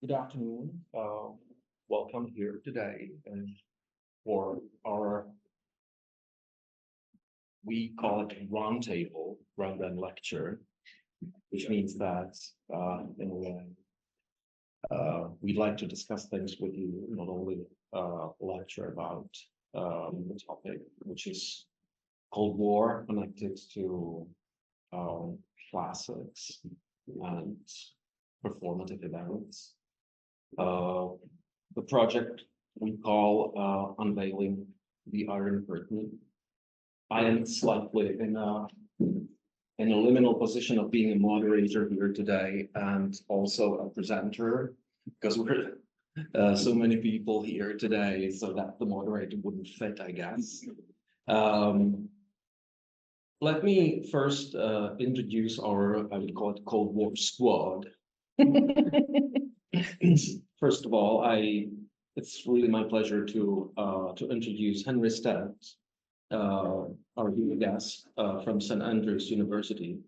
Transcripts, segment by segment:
Good afternoon. Welcome here today for our, we call it roundtable rather than lecture, which means that in a way, we'd like to discuss things with you, not only lecture about the topic, which is Cold War connected to classics and performative events. The project we call Unveiling the Iron Curtain. I am slightly in a liminal position of being a moderator here today and also a presenter, because we're so many people here today, so that the moderator wouldn't fit, I guess. Let me first introduce our, I would call it Cold War squad. First of all, it's really my pleasure to introduce Henry Stead, our new guest from St. Andrews University,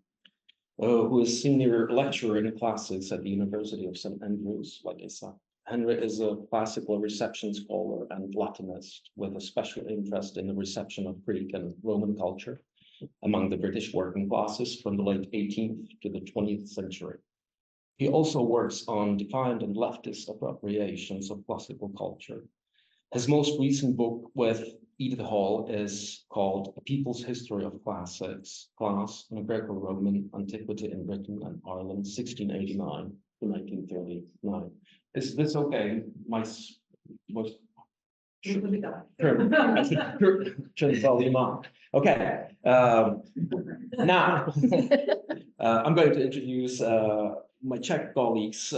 who is senior lecturer in classics at the University of St. Andrews. Like I said, Henry is a classical reception scholar and Latinist with a special interest in the reception of Greek and Roman culture among the British working classes from the late 18th to the 20th century. He also works on defiant and leftist appropriations of classical culture. His most recent book with Edith Hall is called A People's History of Classics, Class and Greco-Roman Antiquity in Britain and Ireland, 1689 to 1939. Is this okay? Turn the volume on. Okay. Now, I'm going to introduce my Czech colleagues.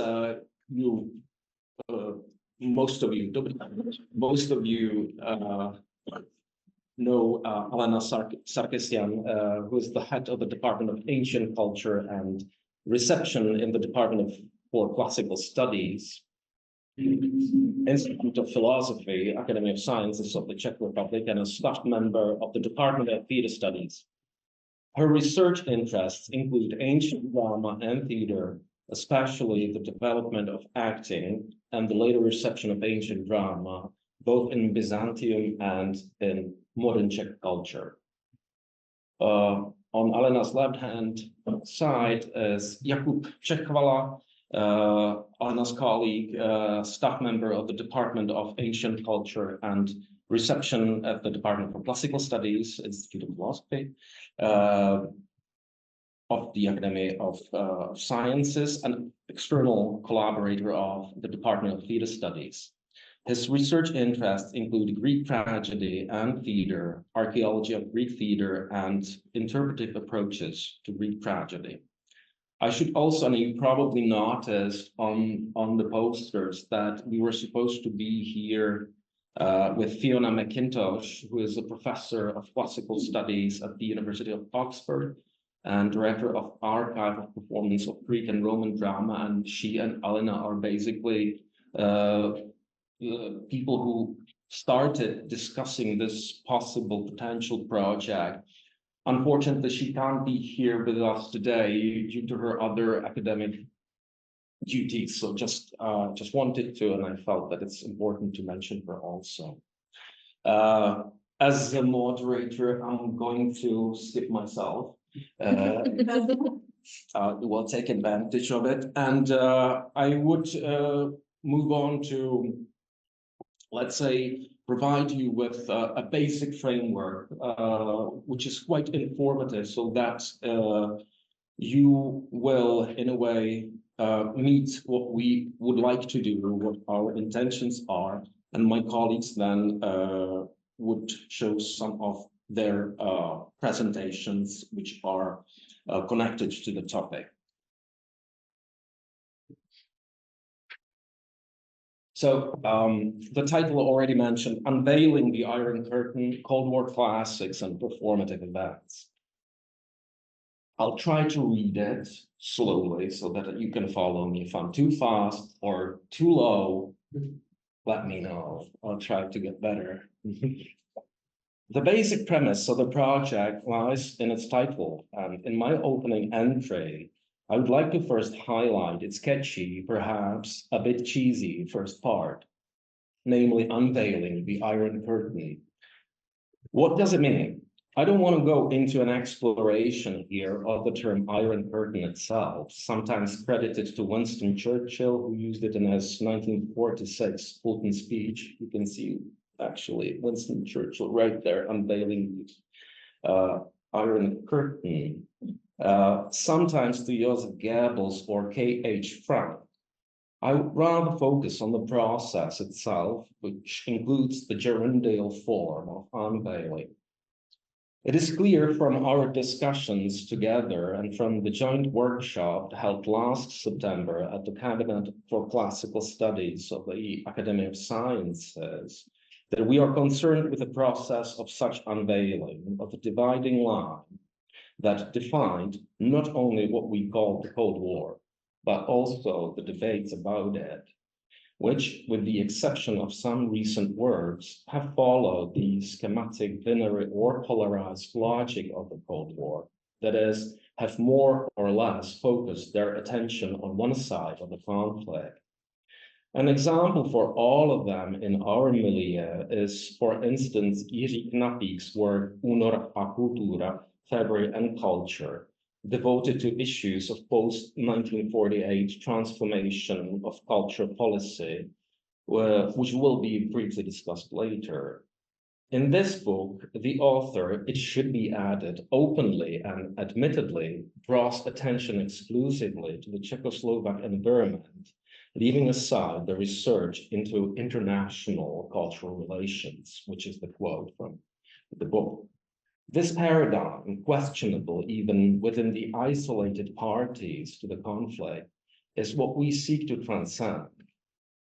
Most of you know Alena Sarkissian, who is the head of the Department of Ancient Culture and Reception in the Department for Classical Studies, Institute of Philosophy, Academy of Sciences of the Czech Republic, and a staff member of the Department of Theatre Studies. Her research interests include ancient drama and theatre, especially the development of acting and the later reception of ancient drama, both in Byzantium and in modern Czech culture. On Alena's left-hand side is Jakub Čechvala, Alena's colleague, staff member of the Department of Ancient Culture and Reception at the Department for Classical Studies, Institute of Philosophy, of the Academy of Sciences, and external collaborator of the Department of Theatre Studies. His research interests include Greek tragedy and theatre, archaeology of Greek theatre, and interpretive approaches to Greek tragedy. I should also, and you probably noticed on the posters that we were supposed to be here with Fiona McIntosh, who is a professor of classical studies at the University of Oxford and director of Archive of Performance of Greek and Roman Drama. And she and Alena are basically people who started discussing this possible potential project. Unfortunately, she can't be here with us today due to her other academic duties. So just wanted to, and I felt that it's important to mention her also. As a moderator, I'm going to skip myself. We'll take advantage of it. And I would move on to, let's say, provide you with a basic framework, which is quite informative, so that you will, in a way, meet what we would like to do, what our intentions are, and my colleagues then would show some of their presentations which are connected to the topic. So the title already mentioned, Unveiling the Iron Curtain, Cold War Classics and Performative Events. I'll try to read it slowly so that you can follow me. If I'm too fast or too low, let me know. I'll try to get better. The basic premise of the project lies in its title and in my opening entry I would like to first highlight its sketchy, perhaps a bit cheesy first part, namely unveiling the Iron Curtain. What does it mean? I don't want to go into an exploration here of the term Iron Curtain itself, sometimes credited to Winston Churchill, who used it in his 1946 Fulton speech. You can see actually Winston Churchill right there unveiling the Iron Curtain. Sometimes to Joseph Goebbels or K.H. Frank. I would rather focus on the process itself, which includes the gerundial form of unveiling. It is clear from our discussions together and from the joint workshop held last September at the Cabinet for Classical Studies of the Academy of Sciences that we are concerned with the process of such unveiling of the dividing line that defined not only what we call the Cold War, but also the debates about it, which, with the exception of some recent works, have followed the schematic, binary, or polarized logic of the Cold War, that is, have more or less focused their attention on one side of the conflict. An example for all of them in our milieu is, for instance, Jiří Knapík's work Únor a kultura, February and Culture, devoted to issues of post-1948 transformation of culture policy, which will be briefly discussed later. In this book, the author, it should be added, openly and admittedly draws attention exclusively to the Czechoslovak environment, leaving aside the research into international cultural relations, which is the quote from the book. This paradigm, questionable even within the isolated parties to the conflict, is what we seek to transcend.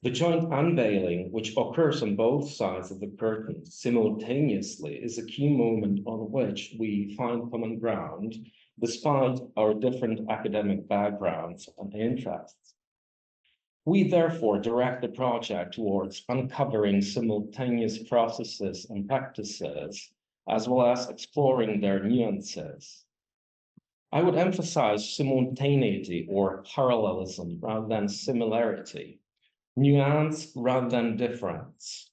The joint unveiling, which occurs on both sides of the curtain simultaneously, is a key moment on which we find common ground, despite our different academic backgrounds and interests. We therefore direct the project towards uncovering simultaneous processes and practices, as well as exploring their nuances. I would emphasize simultaneity or parallelism rather than similarity, nuance rather than difference.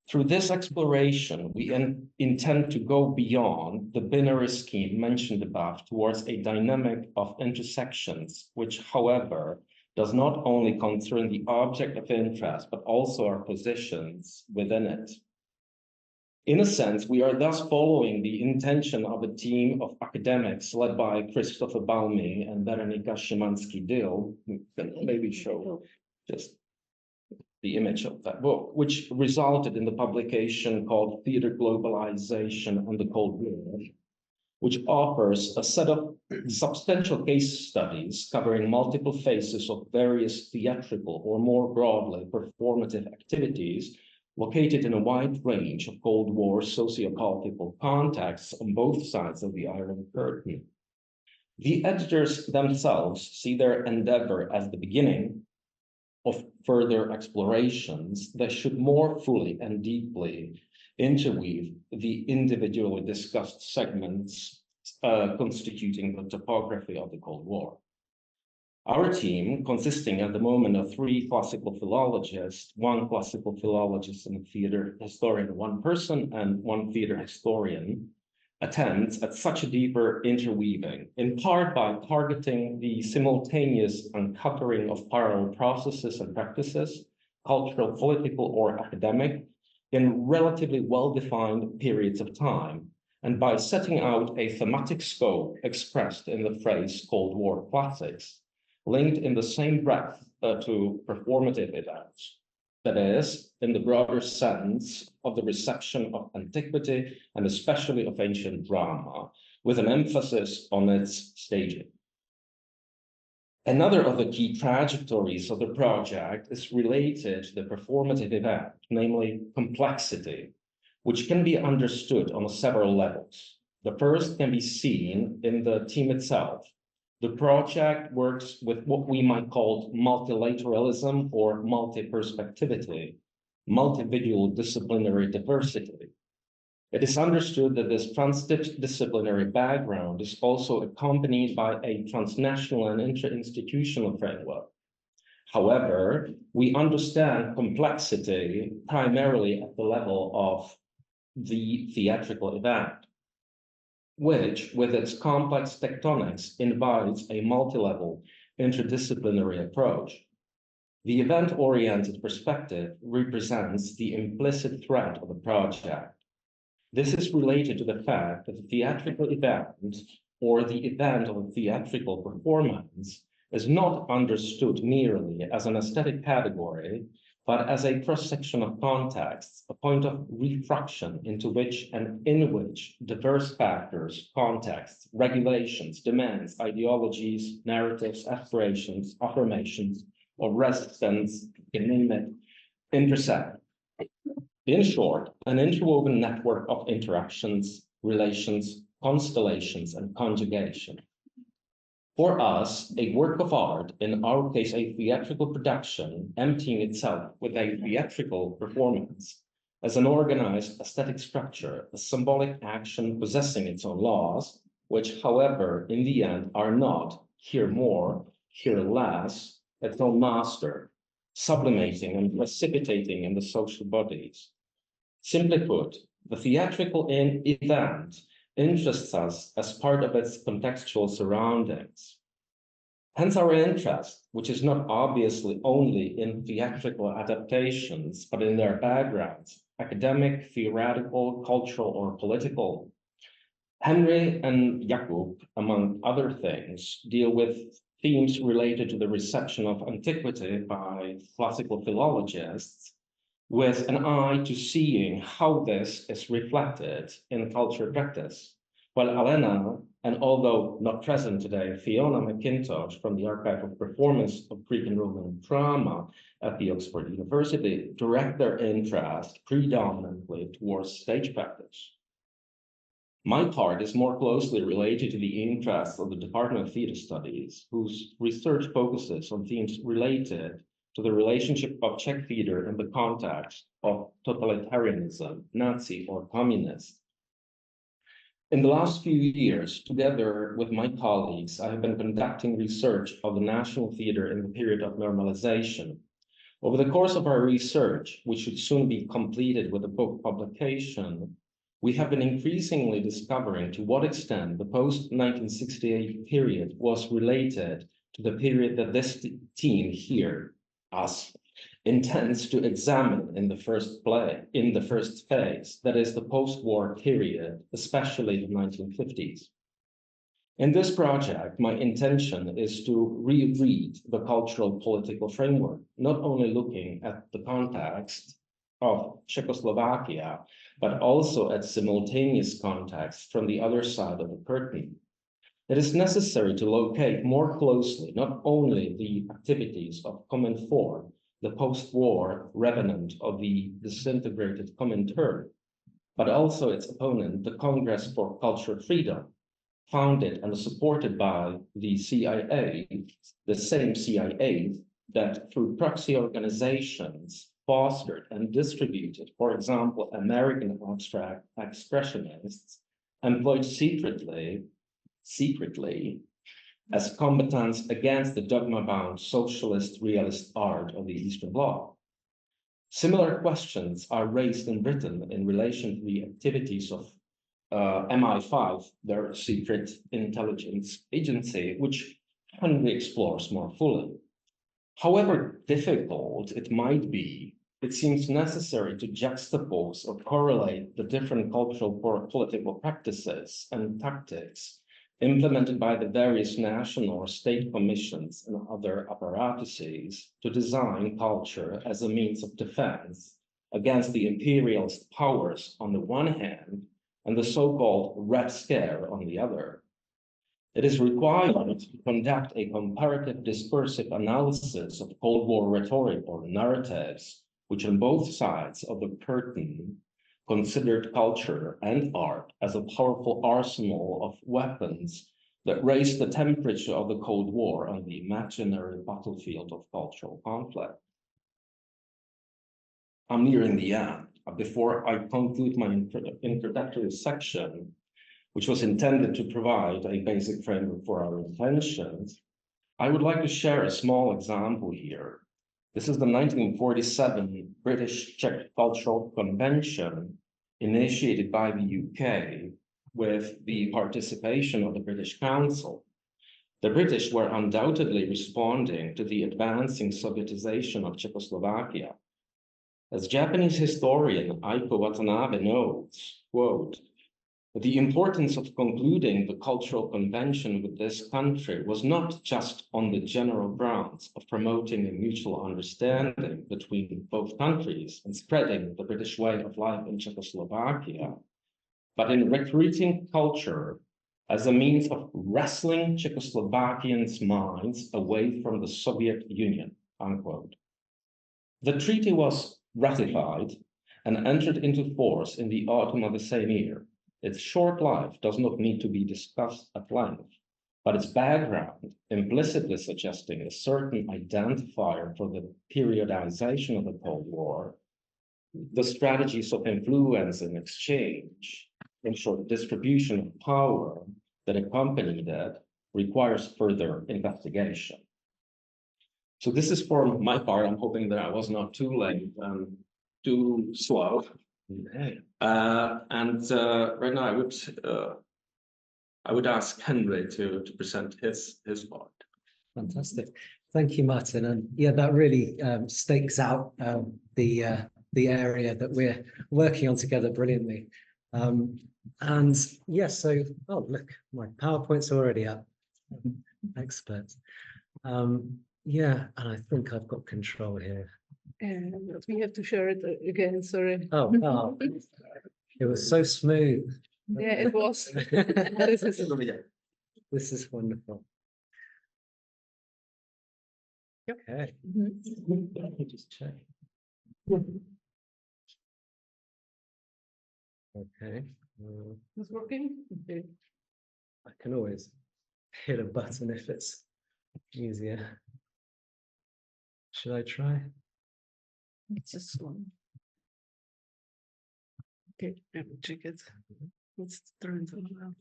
Through this exploration, we intend to go beyond the binary scheme mentioned above towards a dynamic of intersections, which, however, does not only concern the object of interest, but also our positions within it. In a sense, we are thus following the intention of a team of academics led by Christopher Balmy and Veronika Szymanski-Dill, who can maybe show just the image of that book, which resulted in the publication called Theater Globalization and the Cold War, which offers a set of substantial case studies covering multiple phases of various theatrical or more broadly performative activities located in a wide range of Cold War socio-political contexts on both sides of the Iron Curtain. The editors themselves see their endeavor as the beginning of further explorations that should more fully and deeply interweave the individually discussed segments constituting the topography of the Cold War. Our team, consisting at the moment of 3 classical philologists, 1 classical philologist and a theater historian, 1 person, and 1 theater historian, attempts at such a deeper interweaving, in part by targeting the simultaneous uncovering of parallel processes and practices, cultural, political, or academic, in relatively well-defined periods of time, and by setting out a thematic scope expressed in the phrase Cold War classics, linked in the same breath to performative events, that is, in the broader sense of the reception of antiquity and especially of ancient drama, with an emphasis on its staging. Another of the key trajectories of the project is related to the performative event, namely complexity, which can be understood on several levels. The first can be seen in the team itself. The project works with what we might call multilateralism or multi-perspectivity, multi-visual disciplinary diversity. It is understood that this transdisciplinary background is also accompanied by a transnational and interinstitutional framework. However, we understand complexity primarily at the level of the theatrical event, which, with its complex tectonics, invites a multi-level interdisciplinary approach. The event-oriented perspective represents the implicit threat of the project. This is related to the fact that the theatrical event, or the event of a theatrical performance, is not understood merely as an aesthetic category, but as a cross-section of contexts, a point of refraction into which and in which diverse factors, contexts, regulations, demands, ideologies, narratives, aspirations, affirmations, or resistance, you name it, intersect. In short, an interwoven network of interactions, relations, constellations, and conjugation. For us, a work of art, in our case, a theatrical production, emptying itself with a theatrical performance, as an organized aesthetic structure, a symbolic action possessing its own laws, which, however, in the end are not, here more, here less, its own master, sublimating and precipitating in the social bodies. Simply put, the theatrical event interests us as part of its contextual surroundings. Hence our interest, which is not obviously only in theatrical adaptations, but in their backgrounds, academic, theoretical, cultural, or political. Henry and Jakub, among other things, deal with themes related to the reception of antiquity by classical philologists, with an eye to seeing how this is reflected in cultural practice. While Alena, and although not present today, Fiona McIntosh from the Archive of Performance of Greek and Roman Drama at the Oxford University direct their interest predominantly towards stage practice. My part is more closely related to the interests of the Department of Theatre Studies, whose research focuses on themes related to the relationship of Czech theatre in the context of totalitarianism, Nazi or communist. In the last few years, together with my colleagues, I have been conducting research of the national theatre in the period of normalization. Over the course of our research, which should soon be completed with a book publication, we have been increasingly discovering to what extent the post-1968 period was related to the period that this team here, us, intends to examine in the first phase, that is the post-war period, especially the 1950s. In this project, my intention is to reread the cultural political framework, not only looking at the context of Czechoslovakia, but also at simultaneous context from the other side of the curtain. It is necessary to locate more closely not only the activities of Cominform, the post-war revenant of the disintegrated Comintern, but also its opponent, the Congress for Cultural Freedom, founded and supported by the CIA, the same CIA that through proxy organizations fostered and distributed, for example, American abstract expressionists, employed secretly as combatants against the dogma-bound socialist realist art of the Eastern Bloc. Similar questions are raised in Britain in relation to the activities of MI5, their secret intelligence agency, which Henry explores more fully. However difficult it might be, it seems necessary to juxtapose or correlate the different cultural or political practices and tactics implemented by the various national or state commissions and other apparatuses to design culture as a means of defense against the imperialist powers on the one hand and the so-called Red Scare on the other. It is required to conduct a comparative discursive analysis of Cold War rhetoric or narratives, which on both sides of the curtain considered culture and art as a powerful arsenal of weapons that raised the temperature of the Cold War on the imaginary battlefield of cultural conflict. I'm nearing the end. before I conclude my introductory section, which was intended to provide a basic framework for our intentions, I would like to share a small example here. This is the 1947 British-Czech Cultural Convention initiated by the UK with the participation of the British Council. The British were undoubtedly responding to the advancing Sovietization of Czechoslovakia. As Japanese historian Aiko Watanabe notes, quote, "The importance of concluding the cultural convention with this country was not just on the general grounds of promoting a mutual understanding between both countries and spreading the British way of life in Czechoslovakia, but in recruiting culture as a means of wresting Czechoslovakians' minds away from the Soviet Union," unquote. The treaty was ratified and entered into force in the autumn of the same year. Its short life does not need to be discussed at length, but its background, implicitly suggesting a certain identifier for the periodization of the Cold War, the strategies of influence and exchange, in short, distribution of power that accompanied it, requires further investigation. So this is for my part. I'm hoping that I was not too late and too slow. Right now I would ask Henry to present his part. Fantastic. Thank you, Martin. And yeah, that really stakes out the area that we're working on together brilliantly. And yes, so, oh, look, my PowerPoint's already up. Expert. Yeah, and I think I've got control here. We have to share it again, sorry. Oh, it was so smooth. Yeah, it was. This is wonderful. Okay. Let me just check. Okay. It's working? Okay. I can always hit a button if it's easier. Should I try? It's just one. Okay, let me check it. Let's turn it around.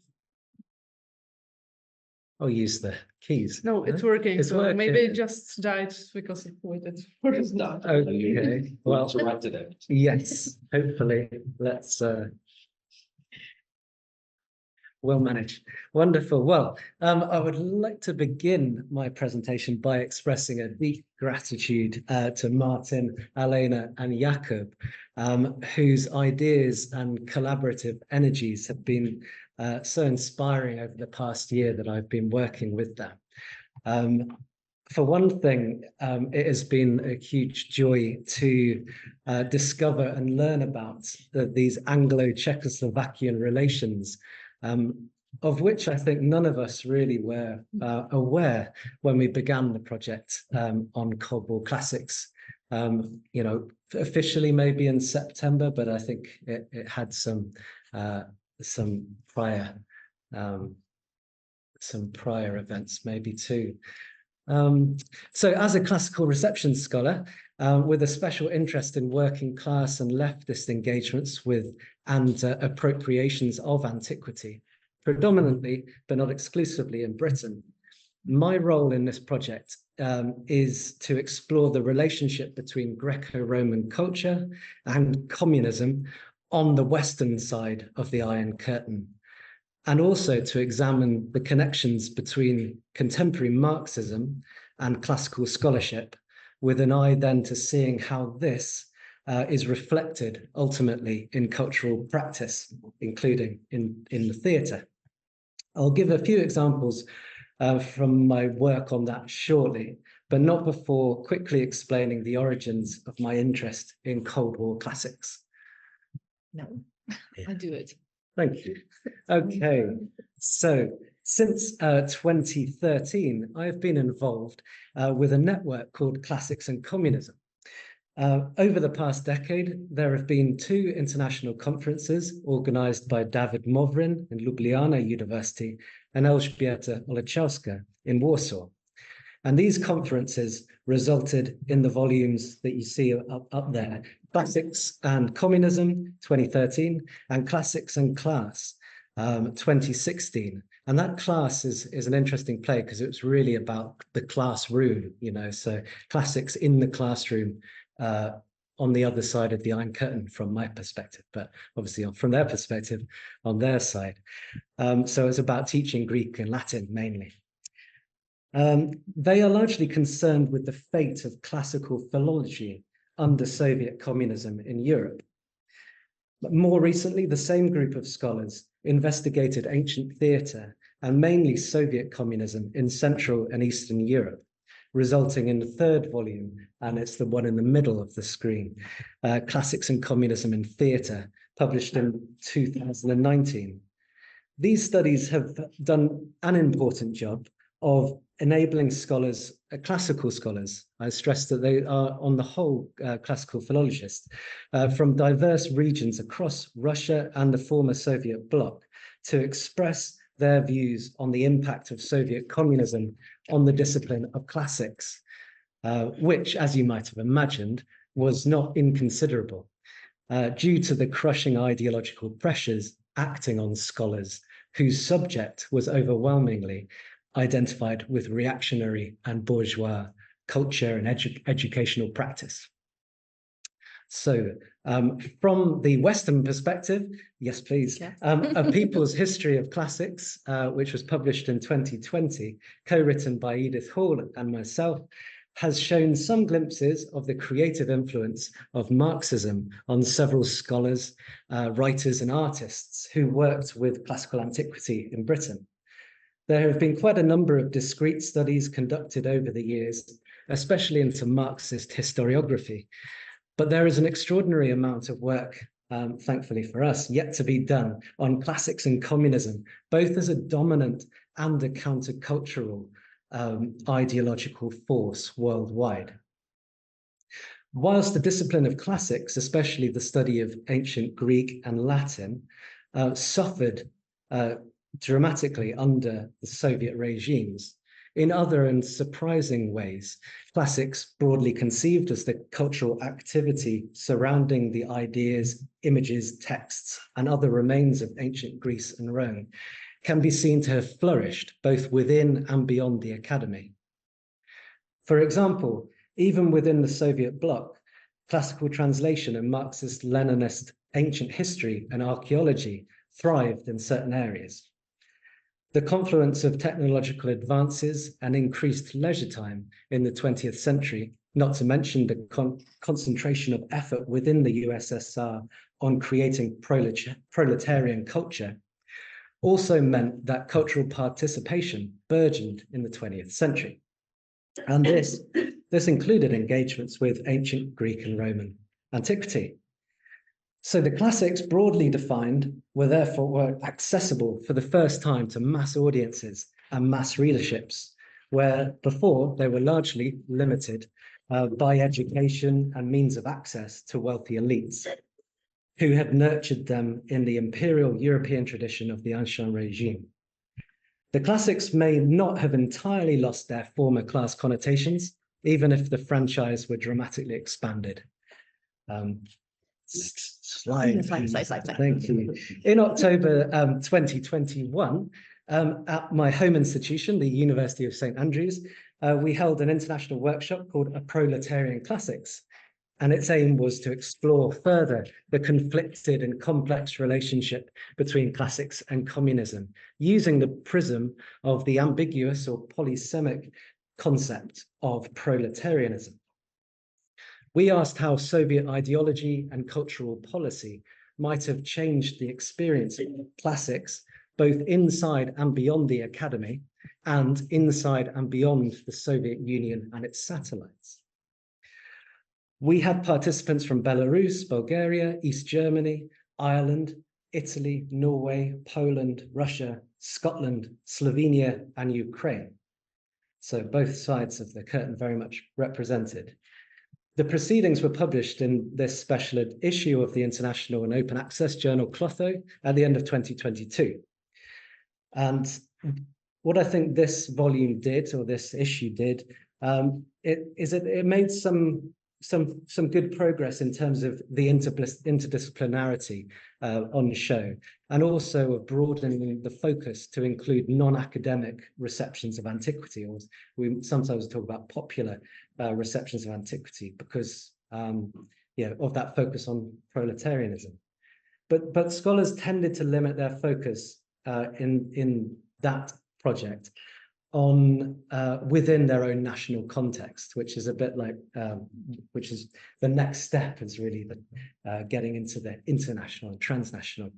I'll use the keys. No, it's working. It's so working. maybe it just died because it waited for It's done. Okay. Well, Interrupted it. yes, hopefully. Let's well managed. Wonderful. Well, I would like to begin my presentation by expressing a deep gratitude to Martin, Alena, and Jakub, whose ideas and collaborative energies have been so inspiring over the past year that I've been working with them. For one thing, it has been a huge joy to discover and learn about these Anglo-Czechoslovakian relations, of which I think none of us really were aware when we began the project on Cold War Classics. You know, officially maybe in September, but I think it had some prior events maybe too. So as a classical reception scholar, with a special interest in working class and leftist engagements with and appropriations of antiquity, predominantly, but not exclusively in Britain, my role in this project is to explore the relationship between Greco-Roman culture and communism on the Western side of the Iron Curtain, and also to examine the connections between contemporary Marxism and classical scholarship, with an eye then to seeing how this is reflected ultimately in cultural practice, including in the theatre. I'll give a few examples from my work on that shortly, but not before quickly explaining the origins of my interest in Cold War classics. No, I do it. Thank you. Okay, so since 2013, I have been involved with a network called Classics and Communism. Over the past decade, there have been 2 international conferences organized by David Mowrin in Ljubljana University and Elżbieta Olechowska in Warsaw. And these conferences resulted in the volumes that you see up there, Classics and Communism, 2013, and Classics and Class, 2016. And that class is an interesting play because it was really about the classroom, you know, so classics in the classroom on the other side of the Iron Curtain from my perspective, but obviously from their perspective on their side. So it's about teaching Greek and Latin mainly. They are largely concerned with the fate of classical philology under Soviet communism in Europe. But more recently, the same group of scholars investigated ancient theatre and mainly Soviet communism in Central and Eastern Europe, resulting in the third volume, and it's the one in the middle of the screen, Classics and Communism in Theatre, published in 2019. These studies have done an important job of enabling scholars, classical scholars, I stress that they are on the whole classical philologists, from diverse regions across Russia and the former Soviet bloc to express their views on the impact of Soviet communism on the discipline of classics, which, as you might have imagined, was not inconsiderable due to the crushing ideological pressures acting on scholars whose subject was overwhelmingly identified with reactionary and bourgeois culture and educational practice. So from the Western perspective, yes, please, Yeah. A People's History of Classics, which was published in 2020, co-written by Edith Hall and myself, has shown some glimpses of the creative influence of Marxism on several scholars, writers and artists who worked with classical antiquity in Britain. There have been quite a number of discrete studies conducted over the years, especially into Marxist historiography. But there is an extraordinary amount of work, thankfully for us, yet to be done on classics and communism, both as a dominant and a countercultural ideological force worldwide. Whilst the discipline of classics, especially the study of ancient Greek and Latin, suffered dramatically under the Soviet regimes, in other and surprising ways, classics, broadly conceived as the cultural activity surrounding the ideas, images, texts, and other remains of ancient Greece and Rome, can be seen to have flourished both within and beyond the academy. For example, even within the Soviet bloc, classical translation and Marxist-Leninist ancient history and archaeology thrived in certain areas. The confluence of technological advances and increased leisure time in the 20th century, not to mention the concentration of effort within the USSR on creating proletarian culture, also meant that cultural participation burgeoned in the 20th century. And this included engagements with ancient Greek and Roman antiquity. So the classics, broadly defined, were accessible for the first time to mass audiences and mass readerships, where before they were largely limited by education and means of access to wealthy elites, who had nurtured them in the imperial European tradition of the Ancien regime. The classics may not have entirely lost their former class connotations, even if the franchise were dramatically expanded. Slide. Thank you. In October 2021, at my home institution, the University of St. Andrews, we held an international workshop called A Proletarian Classics. And its aim was to explore further the conflicted and complex relationship between classics and communism, using the prism of the ambiguous or polysemic concept of proletarianism. We asked how Soviet ideology and cultural policy might have changed the experience of classics, both inside and beyond the academy, and inside and beyond the Soviet Union and its satellites. We had participants from Belarus, Bulgaria, East Germany, Ireland, Italy, Norway, Poland, Russia, Scotland, Slovenia, and Ukraine. So both sides of the curtain very much represented. The proceedings were published in this special issue of the international and open access journal Clotho at the end of 2022. And what I think this volume did, or this issue did, it made some good progress in terms of the interdisciplinarity on the show, and also of broadening the focus to include non-academic receptions of antiquity, or we sometimes talk about popular receptions of antiquity, because of that focus on proletarianism. But scholars tended to limit their focus in that project on within their own national context, which is a bit like, which is the next step, is really the getting into the international and transnational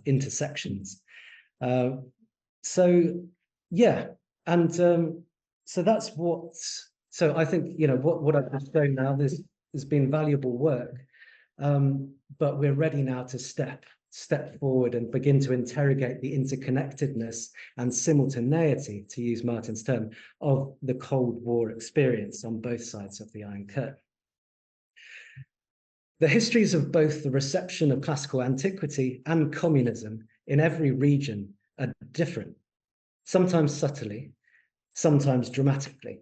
intersections. So yeah, and so that's what. So I think what I've just shown now. There's been valuable work, but we're ready now to step forward and begin to interrogate the interconnectedness and simultaneity, to use Martin's term, of the Cold War experience on both sides of the Iron Curtain. The histories of both the reception of classical antiquity and communism in every region are different, sometimes subtly, sometimes dramatically.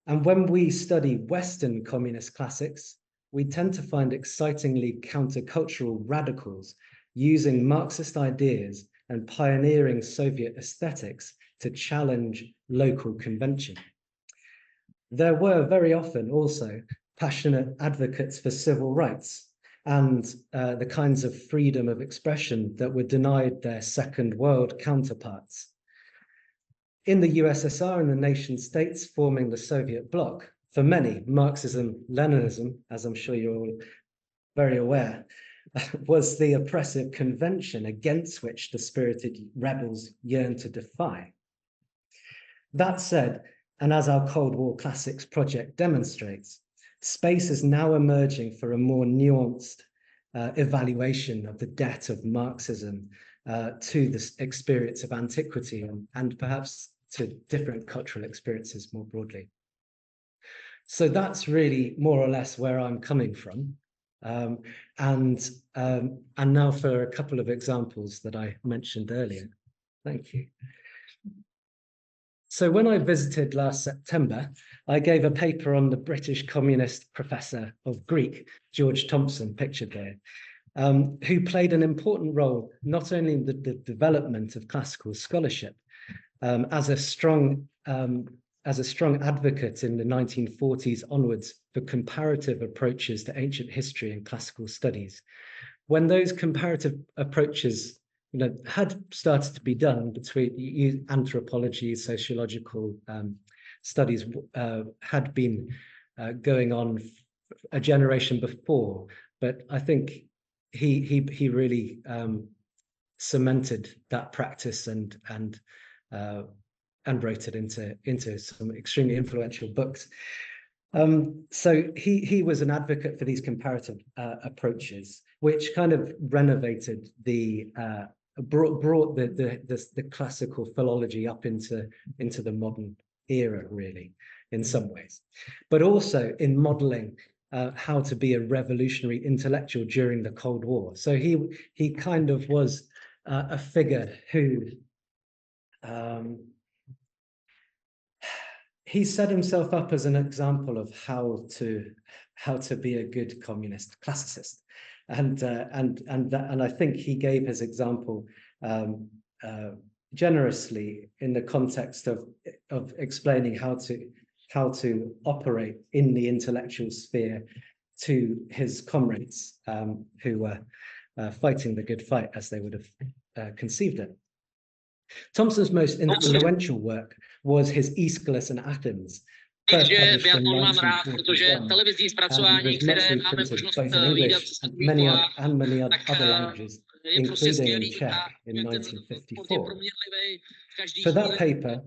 And when we study Western communist classics, we tend to find excitingly countercultural radicals using Marxist ideas and pioneering Soviet aesthetics to challenge local convention. There were very often also passionate advocates for civil rights and the kinds of freedom of expression that were denied their Second World counterparts. In the USSR and the nation states forming the Soviet bloc, for many, Marxism-Leninism, as I'm sure you're all very aware, was the oppressive convention against which the spirited rebels yearned to defy. That said, and as our Cold War Classics project demonstrates, space is now emerging for a more nuanced evaluation of the debt of Marxism to the experience of antiquity and perhaps to different cultural experiences more broadly. So that's really more or less where I'm coming from. And now for a couple of examples that I mentioned earlier. Thank you. So when I visited last September, I gave a paper on the British communist professor of Greek, George Thompson, pictured there, who played an important role not only in the development of classical scholarship, as a strong advocate in the 1940s onwards for comparative approaches to ancient history and classical studies. When those comparative approaches had started to be done between anthropology, sociological studies had been going on a generation before, but I think he really cemented that practice and wrote it into some extremely influential books. So he was an advocate for these comparative approaches, which kind of renovated brought the classical philology up into the modern era, really, in some ways, but also in modeling how to be a revolutionary intellectual during the Cold War. So he kind of was a figure who he set himself up as an example of how to be a good communist classicist, and I think he gave his example generously in the context of explaining how to operate in the intellectual sphere to his comrades who were fighting the good fight, as they would have conceived it. Thompson's most influential work was his Aeschylus and Athens, first published in 1941, and was much reprinted both in English and many other languages, including in Czech in 1954. For that paper,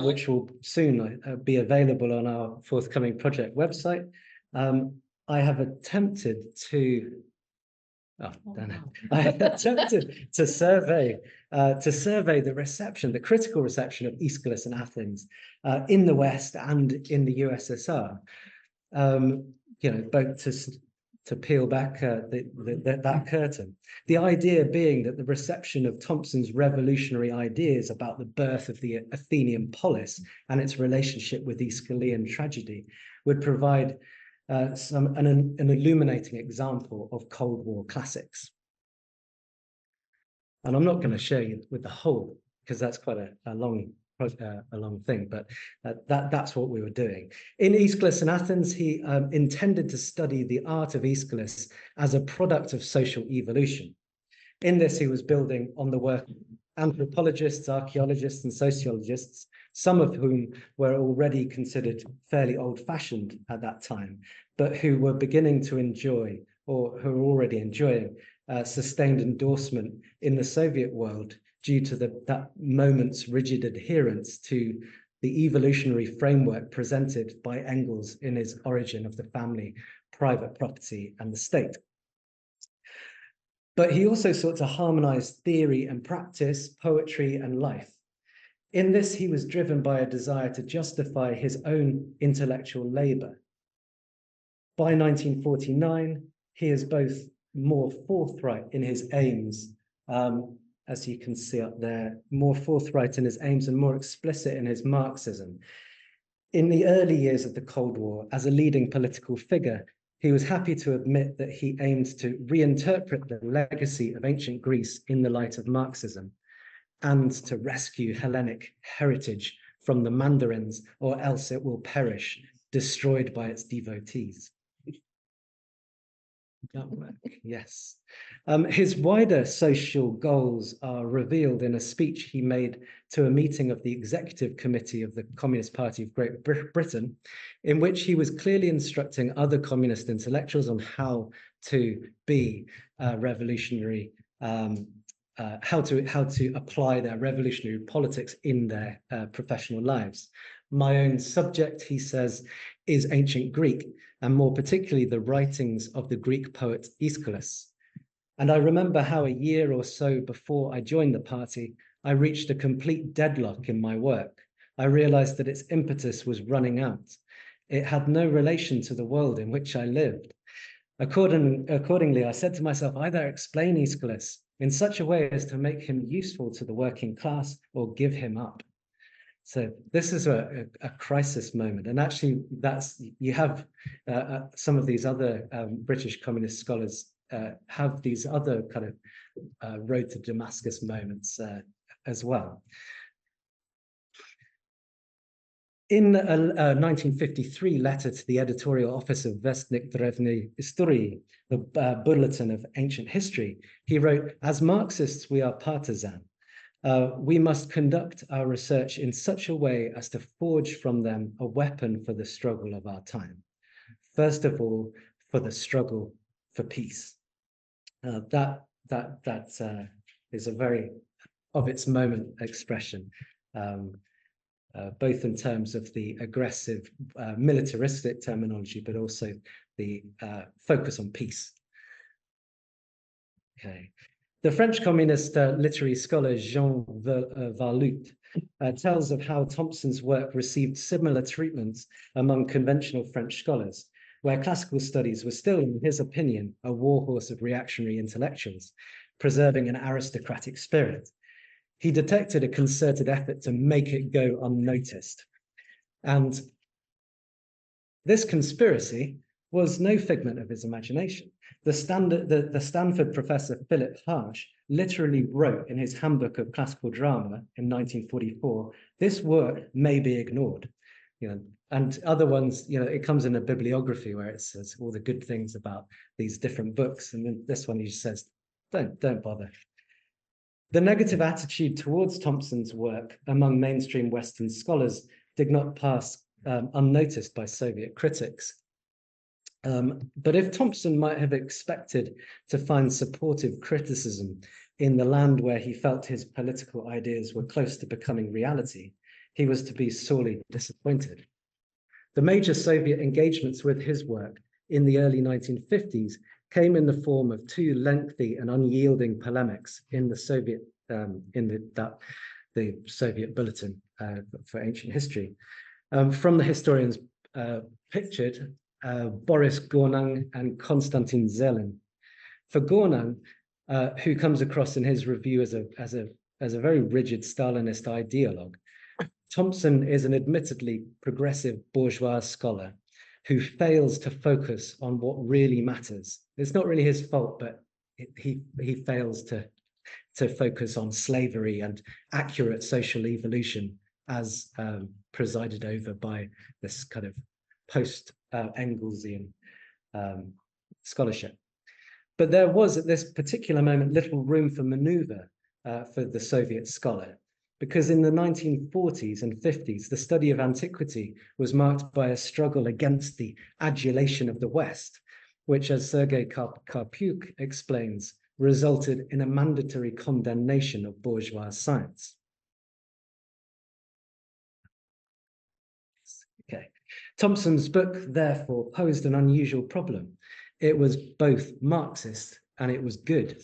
which will soon be available on our forthcoming project website, I have attempted to survey the reception, the critical reception of Aeschylus and Athens in the West and in the USSR. Both to peel back that curtain. The idea being that the reception of Thompson's revolutionary ideas about the birth of the Athenian polis and its relationship with Aeschylean tragedy would provide an illuminating example of Cold War classics. And I'm not going to show you with the whole, because that's quite a long thing, but that's what we were doing. In Aeschylus in Athens, he intended to study the art of Aeschylus as a product of social evolution. In this, he was building on the work of anthropologists, archaeologists, and sociologists, some of whom were already considered fairly old-fashioned at that time, but who were beginning to enjoy, or who were already enjoying, sustained endorsement in the Soviet world due to that moment's rigid adherence to the evolutionary framework presented by Engels in his Origin of the Family, Private Property, and the State. But he also sought to harmonize theory and practice, poetry and life. In this, he was driven by a desire to justify his own intellectual labor. By 1949, he is both more forthright in his aims, as you can see up there, more forthright in his aims and more explicit in his Marxism. In the early years of the Cold War, as a leading political figure, he was happy to admit that he aimed to reinterpret the legacy of ancient Greece in the light of Marxism and to rescue Hellenic heritage from the Mandarins, or else it will perish, destroyed by its devotees. Yes. His wider social goals are revealed in a speech he made to a meeting of the Executive Committee of the Communist Party of Great Britain, in which he was clearly instructing other communist intellectuals on how to be revolutionary, how to apply their revolutionary politics in their professional lives. My own subject, he says, is ancient Greek, and more particularly the writings of the Greek poet Aeschylus. And I remember how a year or so before I joined the party, I reached a complete deadlock in my work. I realized that its impetus was running out. It had no relation to the world in which I lived. Accordingly, I said to myself, either explain Aeschylus in such a way as to make him useful to the working class, or give him up. So this is a crisis moment. And actually, you have some of these other British communist scholars have these other kind of road to Damascus moments as well. In a 1953 letter to the editorial office of Vestnik Drevnei Istorii, the Bulletin of Ancient History, he wrote, "As Marxists, we are partisan. We must conduct our research in such a way as to forge from them a weapon for the struggle of our time. First of all, for the struggle for peace." That is a very of its moment expression, both in terms of the aggressive militaristic terminology, but also the focus on peace. Okay. The French communist literary scholar Jean Valut tells of how Thompson's work received similar treatments among conventional French scholars, where classical studies were still, in his opinion, a warhorse of reactionary intellectuals, preserving an aristocratic spirit. He detected a concerted effort to make it go unnoticed. And this conspiracy was no figment of his imagination. The Stanford professor Philip Harsh literally wrote in his Handbook of Classical Drama in 1944, "This work may be ignored." And other ones, it comes in a bibliography where it says all the good things about these different books, and then this one he just says, don't bother. The negative attitude towards Thompson's work among mainstream Western scholars did not pass unnoticed by Soviet critics. But if Thompson might have expected to find supportive criticism in the land where he felt his political ideas were close to becoming reality, he was to be sorely disappointed. The major Soviet engagements with his work in the early 1950s came in the form of two lengthy and unyielding polemics in the Soviet the Soviet Bulletin for Ancient History. From the historians pictured Boris Gornang and Konstantin Zelin. For Gornang, who comes across in his review as a very rigid Stalinist ideologue, Thompson is an admittedly progressive bourgeois scholar who fails to focus on what really matters. It's not really his fault, but he fails to focus on slavery and accurate social evolution as presided over by this kind of post-Engelsian scholarship. But there was at this particular moment little room for maneuver for the Soviet scholar, because in the 1940s and 50s, the study of antiquity was marked by a struggle against the adulation of the West, which, as Sergei Karpuk explains, resulted in a mandatory condemnation of bourgeois science. Okay. Thompson's book, therefore, posed an unusual problem. It was both Marxist and it was good.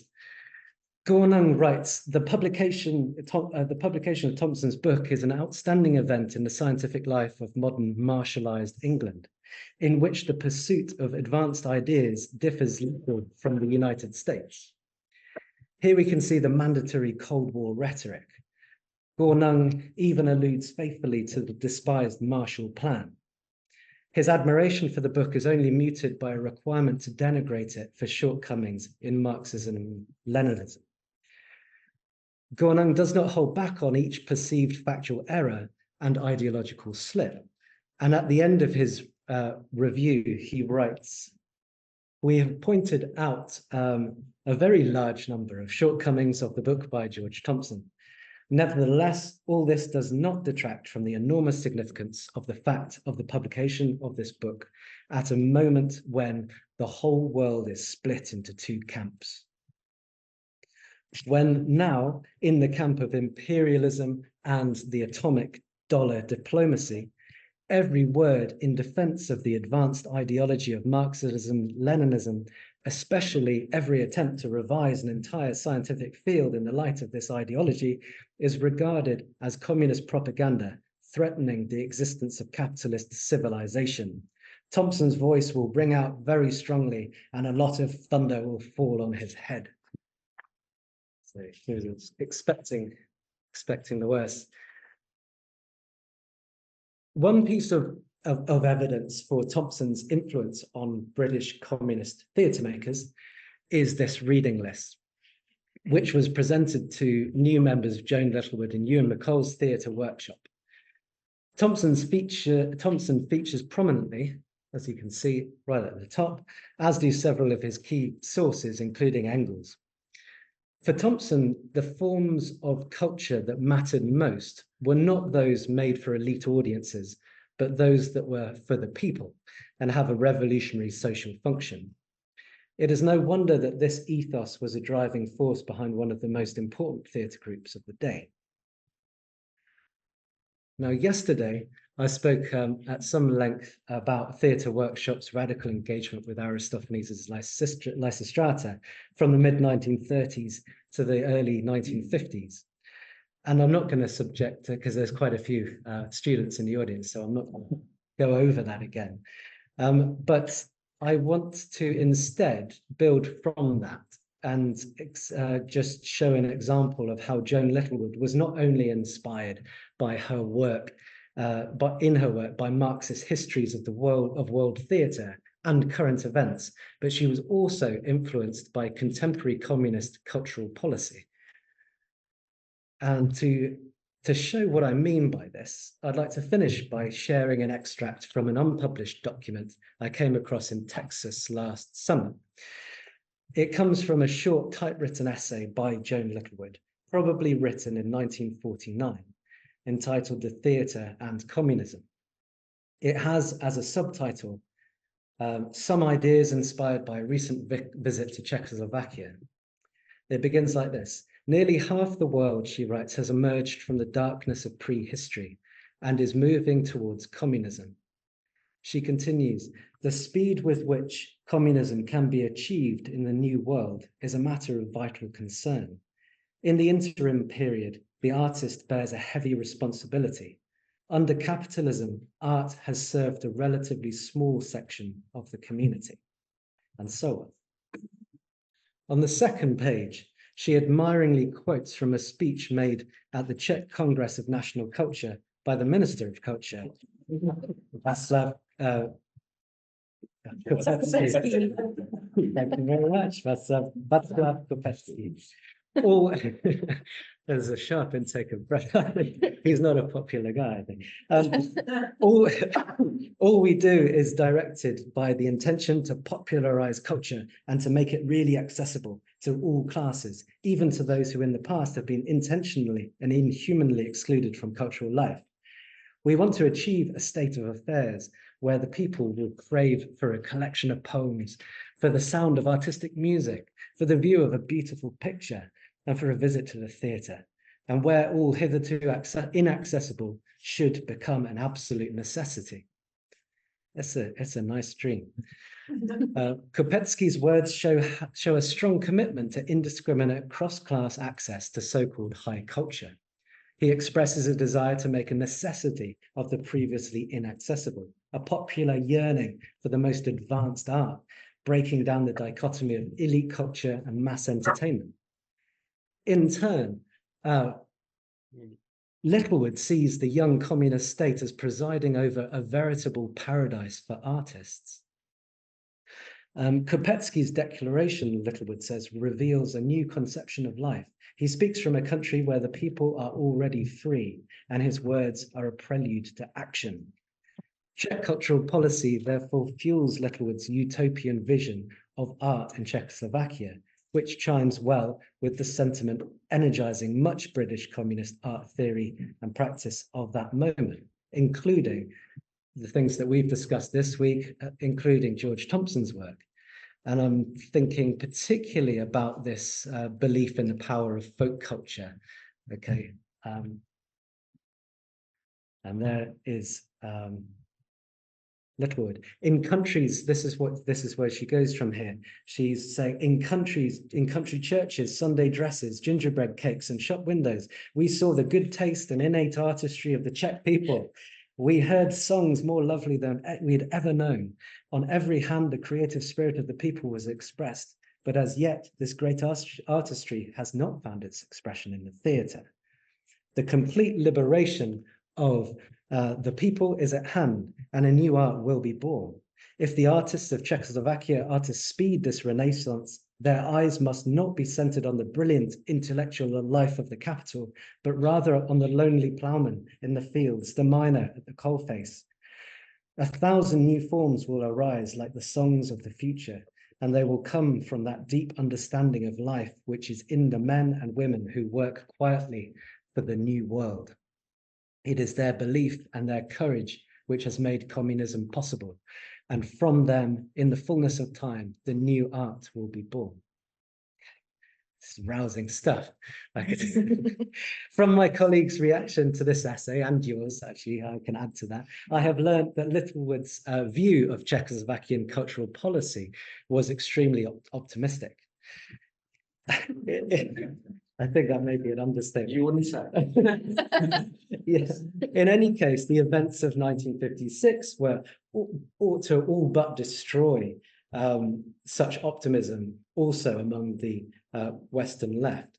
Gornang writes, the publication of Thompson's book is an outstanding event in the scientific life of modern martialized England, in which the pursuit of advanced ideas differs little from the United States. Here we can see the mandatory Cold War rhetoric. Gornang even alludes faithfully to the despised Marshall Plan. His admiration for the book is only muted by a requirement to denigrate it for shortcomings in Marxism and Leninism. Gornang does not hold back on each perceived factual error and ideological slip. And at the end of his review, he writes, we have pointed out a very large number of shortcomings of the book by George Thompson. Nevertheless, all this does not detract from the enormous significance of the fact of the publication of this book at a moment when the whole world is split into two camps. When now, in the camp of imperialism and the atomic dollar diplomacy, every word in defense of the advanced ideology of Marxism, Leninism, especially every attempt to revise an entire scientific field in the light of this ideology, is regarded as communist propaganda, threatening the existence of capitalist civilization. Thompson's voice will ring out very strongly, and a lot of thunder will fall on his head. So he was expecting the worst. One piece of evidence for Thompson's influence on British communist theatre makers is this reading list, which was presented to new members of Joan Littlewood and Ewan McColl's theatre workshop. Thompson features prominently, as you can see right at the top, as do several of his key sources, including Engels. For Thompson, the forms of culture that mattered most were not those made for elite audiences, but those that were for the people and have a revolutionary social function. It is no wonder that this ethos was a driving force behind one of the most important theatre groups of the day. Now, yesterday, I spoke at some length about Theatre Workshop's radical engagement with Aristophanes' Lysistrata from the mid-1930s to the early 1950s. And I'm not going to subject, because there's quite a few students in the audience, so I'm not going to go over that again. But I want to instead build from that and just show an example of how Joan Littlewood was not only inspired by her work, but in her work by Marxist histories of the world theatre and current events, but she was also influenced by contemporary communist cultural policy. And to show what I mean by this, I'd like to finish by sharing an extract from an unpublished document I came across in Texas last summer. It comes from a short typewritten essay by Joan Littlewood, probably written in 1949, entitled The Theatre and Communism. It has as a subtitle, Some Ideas Inspired by a Recent Visit to Czechoslovakia. It begins like this. Nearly half the world, she writes, has emerged from the darkness of prehistory and is moving towards communism. She continues, the speed with which communism can be achieved in the new world is a matter of vital concern. In the interim period, the artist bears a heavy responsibility. Under capitalism, art has served a relatively small section of the community, and so on. On the second page, she admiringly quotes from a speech made at the Czech Congress of National Culture by the Minister of Culture, Václav Kopecký. Thank you very much, Václav Kopecký. All there's a sharp intake of breath. He's not a popular guy, I think. All we do is directed by the intention to popularize culture and to make it really accessible to all classes, even to those who in the past have been intentionally and inhumanly excluded from cultural life. We want to achieve a state of affairs where the people will crave for a collection of poems, for the sound of artistic music, for the view of a beautiful picture, and for a visit to the theatre, and where all hitherto inaccessible should become an absolute necessity. It's a nice dream. Kopecký's words show a strong commitment to indiscriminate cross-class access to so-called high culture. He expresses a desire to make a necessity of the previously inaccessible, a popular yearning for the most advanced art, breaking down the dichotomy of elite culture and mass entertainment. In turn, Littlewood sees the young communist state as presiding over a veritable paradise for artists. Kopecký's declaration, Littlewood says, reveals a new conception of life. He speaks from a country where the people are already free, and his words are a prelude to action. Czech cultural policy therefore fuels Littlewood's utopian vision of art in Czechoslovakia, which chimes well with the sentiment energizing much British communist art theory and practice of that moment, including the things that we've discussed this week, including George Thompson's work. And I'm thinking particularly about this belief in the power of folk culture. Okay. And there is Littlewood. In countries, this is where she goes from here. She's saying in country churches, Sunday dresses, gingerbread cakes, and shop windows, we saw the good taste and innate artistry of the Czech people. We heard songs more lovely than we'd ever known. On every hand, the creative spirit of the people was expressed, but as yet, this great artistry has not found its expression in the theatre. The complete liberation of the people is at hand, and a new art will be born. If the artists of Czechoslovakia are to speed this renaissance, their eyes must not be centered on the brilliant intellectual life of the capital, but rather on the lonely ploughman in the fields, the miner at the coalface. 1,000 new forms will arise like the songs of the future, and they will come from that deep understanding of life which is in the men and women who work quietly for the new world. It is their belief and their courage which has made communism possible. And from them, in the fullness of time, the new art will be born. This is rousing stuff. From my colleagues' reaction to this essay, and yours, actually, I can add to that, I have learned that Littlewood's view of Czechoslovakian cultural policy was extremely optimistic. I think that may be an understatement. You wouldn't say. Yes. In any case, the events of 1956 were ought to all but destroy such optimism also among the Western left.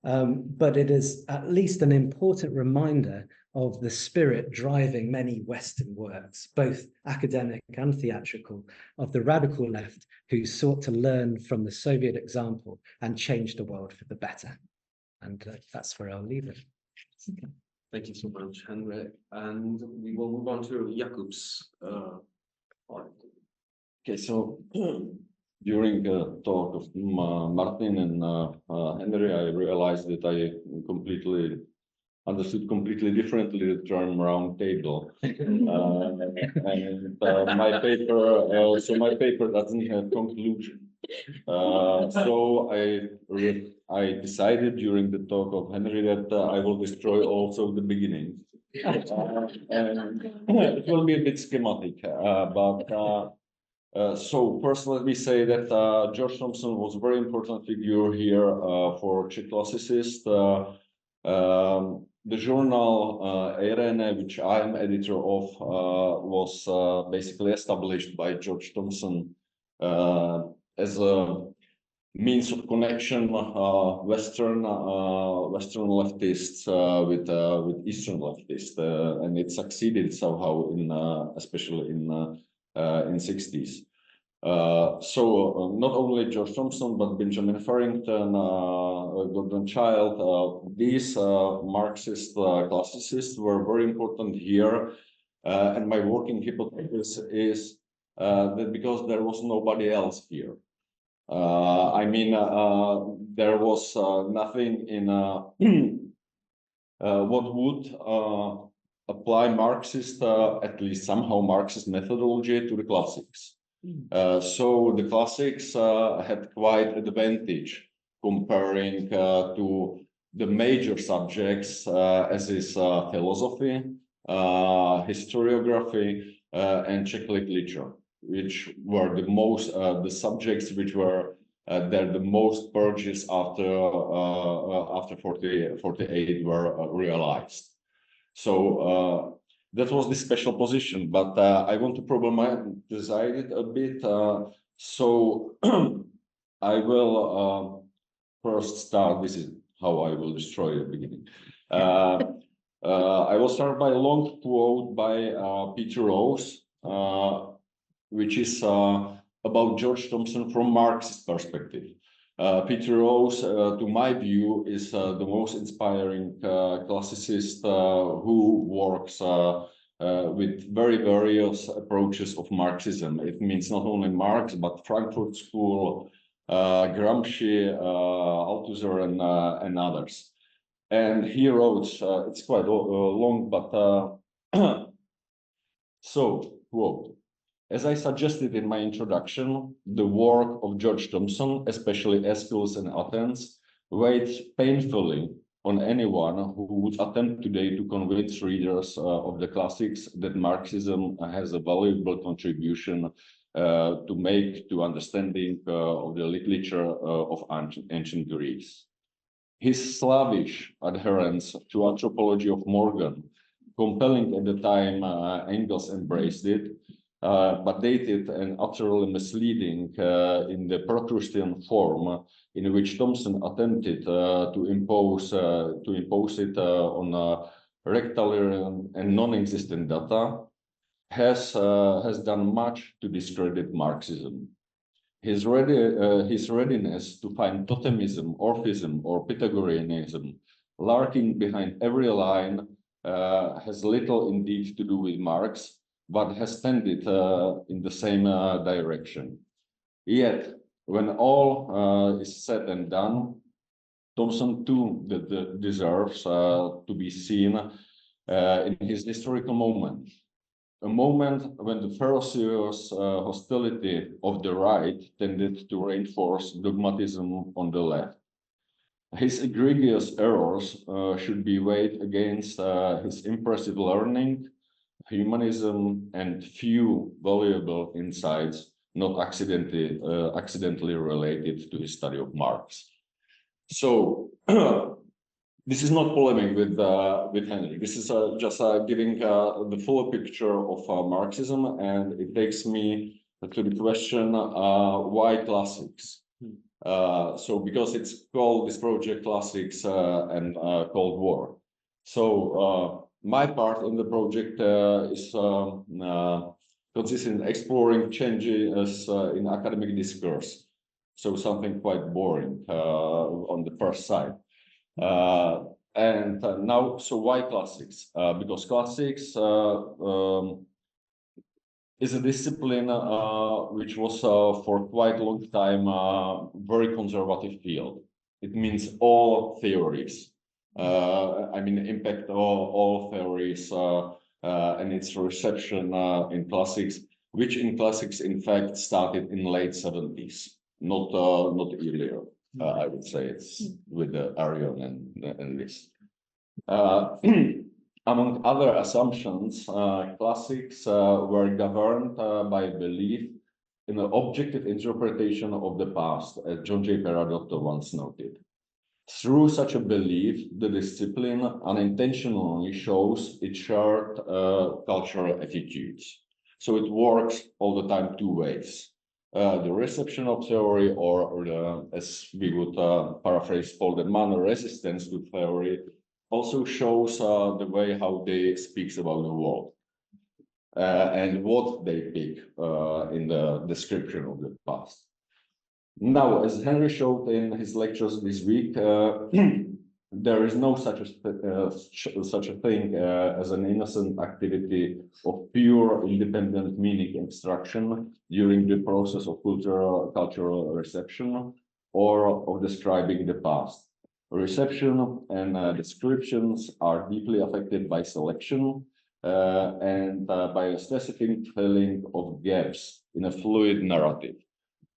But it is at least an important reminder of the spirit driving many Western works, both academic and theatrical, of the radical left who sought to learn from the Soviet example and change the world for the better. And that's where I'll leave it. Thank you so much, Henry. And we will move on to Jakub's part. Okay, so during the talk of Martin and Henry, I realized that I understood completely differently the term round table. And my paper doesn't have conclusion. So I decided during the talk of Henry that I will destroy also the beginning. And it will be a bit schematic, so first, let me say that George Thompson was a very important figure here for Czech classicists. the journal Irene, which I'm editor of, was basically established by George Thompson as a means of connection Western leftists with Eastern leftists, and it succeeded somehow in especially in 60s. So not only George Thompson but Benjamin Farrington, Gordon Childe, these Marxist classicists were very important here, and my working hypothesis is that because there was nobody else here. I mean, there was nothing in what would apply Marxist, at least somehow Marxist methodology to the classics. So the classics had quite advantage comparing to the major subjects as is philosophy, historiography, and Czech literature, which were the most the subjects which were there the most purges after 48 were realized. So that was the special position, but I want to problematize it a bit. So I will first start. This is how I will destroy the beginning. I will start by a long quote by Peter Rose, which is about George Thompson from Marxist perspective. Peter Rose, to my view, is the most inspiring classicist who works with very various approaches of Marxism. It means not only Marx, but Frankfurt School, Gramsci, Althusser, and others. And he wrote, it's quite long, but so, quote, as I suggested in my introduction, the work of George Thompson, especially Aeschylus and Athens, weighed painfully on anyone who would attempt today to convince readers of the classics that Marxism has a valuable contribution to make to understanding of the literature of ancient Greece. His slavish adherence to anthropology of Morgan, compelling at the time Engels embraced it, but dated and utterly misleading in the Procrustean form in which Thompson attempted to impose it on rectilinear and non-existent data, has done much to discredit Marxism. His readiness to find totemism, orphism, or Pythagoreanism lurking behind every line has little indeed to do with Marx, but has tended in the same direction. Yet, when all is said and done, Thompson too deserves to be seen in his historical moment. A moment when the ferocious hostility of the right tended to reinforce dogmatism on the left. His egregious errors should be weighed against his impressive learning, humanism, and few valuable insights not accidentally related to his study of Marx. So this is not polemic with Henry. This is just giving the full picture of Marxism, and it takes me to the question, why classics? So because it's called this project Classics and Cold War. So my part in the project is consists in exploring changes in academic discourse. So something quite boring on the first side. And now, so why classics? Because classics is a discipline which was for quite a long time very conservative field. It means all theories. I mean, impact all theories and its reception in classics, which in classics, in fact, started in late 70s, not earlier. I would say it's with the Arion and this. Among other assumptions, classics were governed by belief in an objective interpretation of the past, as John J. Peradotto once noted. Through such a belief, the discipline unintentionally shows its shared cultural attitudes. So it works all the time two ways. The reception of theory, or as we would paraphrase Paul de Man, resistance to theory, also shows the way how they speak about the world and what they pick in the description of the past. Now, as Henry showed in his lectures this week, there is no such a thing as an innocent activity of pure independent meaning extraction during the process of cultural reception or of describing the past. Reception and descriptions are deeply affected by selection and by a specific filling of gaps in a fluid narrative.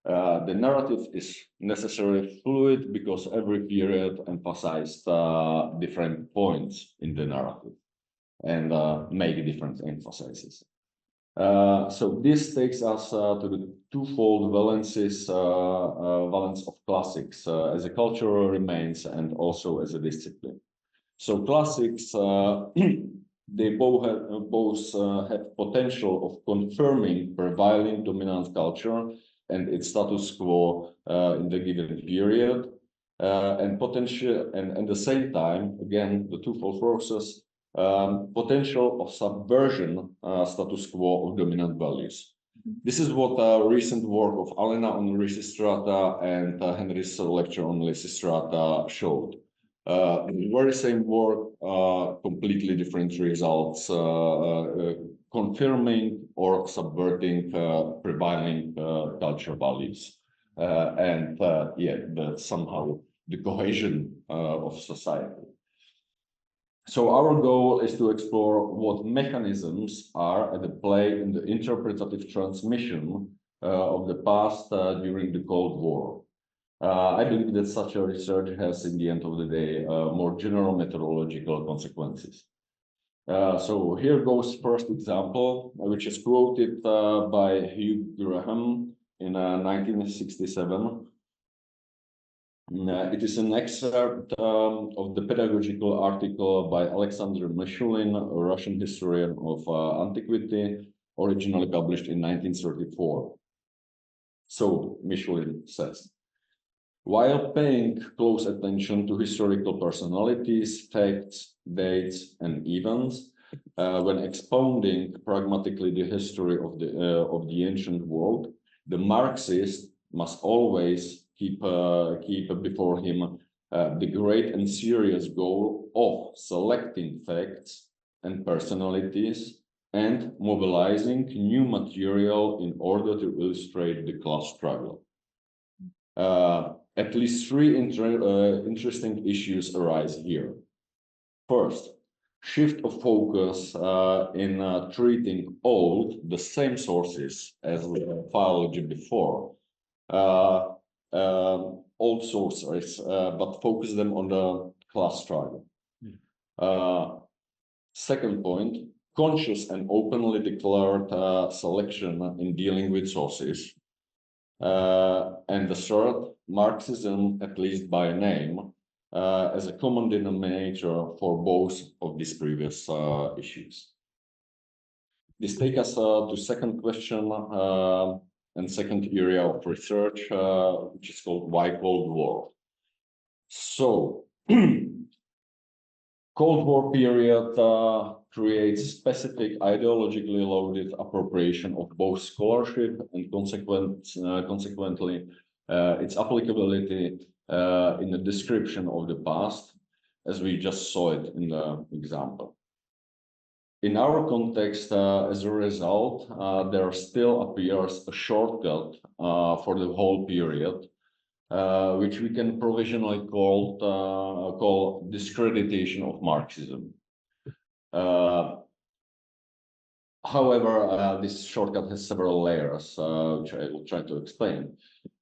The narrative is necessarily fluid because every period emphasized different points in the narrative and make different emphases. So this takes us to the twofold valence of classics as a cultural remains and also as a discipline. So classics, they both have potential of confirming prevailing dominant culture and its status quo in the given period, and potential, and at the same time, again, the twofold process, potential of subversion status quo of dominant values. This is what recent work of Alena on Lysistrata and Henry's lecture on Lysistrata showed. The very same work, completely different results, confirming or subverting prevailing culture values, and somehow the cohesion of society. So our goal is to explore what mechanisms are at play in the interpretative transmission of the past during the Cold War. I believe that such a research has, in the end of the day, more general methodological consequences. So here goes first example, which is quoted by Hugh Graham in 1967. It is an excerpt of the pedagogical article by Alexander Mishulin, a Russian historian of antiquity, originally published in 1934. So Mishulin says, while paying close attention to historical personalities, facts, dates, and events, when expounding pragmatically the history of the ancient world, the Marxist must always keep before him the great and serious goal of selecting facts and personalities and mobilizing new material in order to illustrate the class struggle. At least three interesting issues arise here. First, shift of focus in treating all the same sources as philology before, old sources, but focus them on the class struggle. Second point, conscious and openly declared selection in dealing with sources. And the third, Marxism, at least by name, as a common denominator for both of these previous issues. This takes us to second question and second area of research, which is called why Cold War. So, Cold War period creates specific ideologically loaded appropriation of both scholarship and consequently its applicability in the description of the past, as we just saw it in the example. In our context, as a result, there still appears a shortcut for the whole period, which we can provisionally call discreditation of Marxism. However, this shortcut has several layers, which I will try to explain.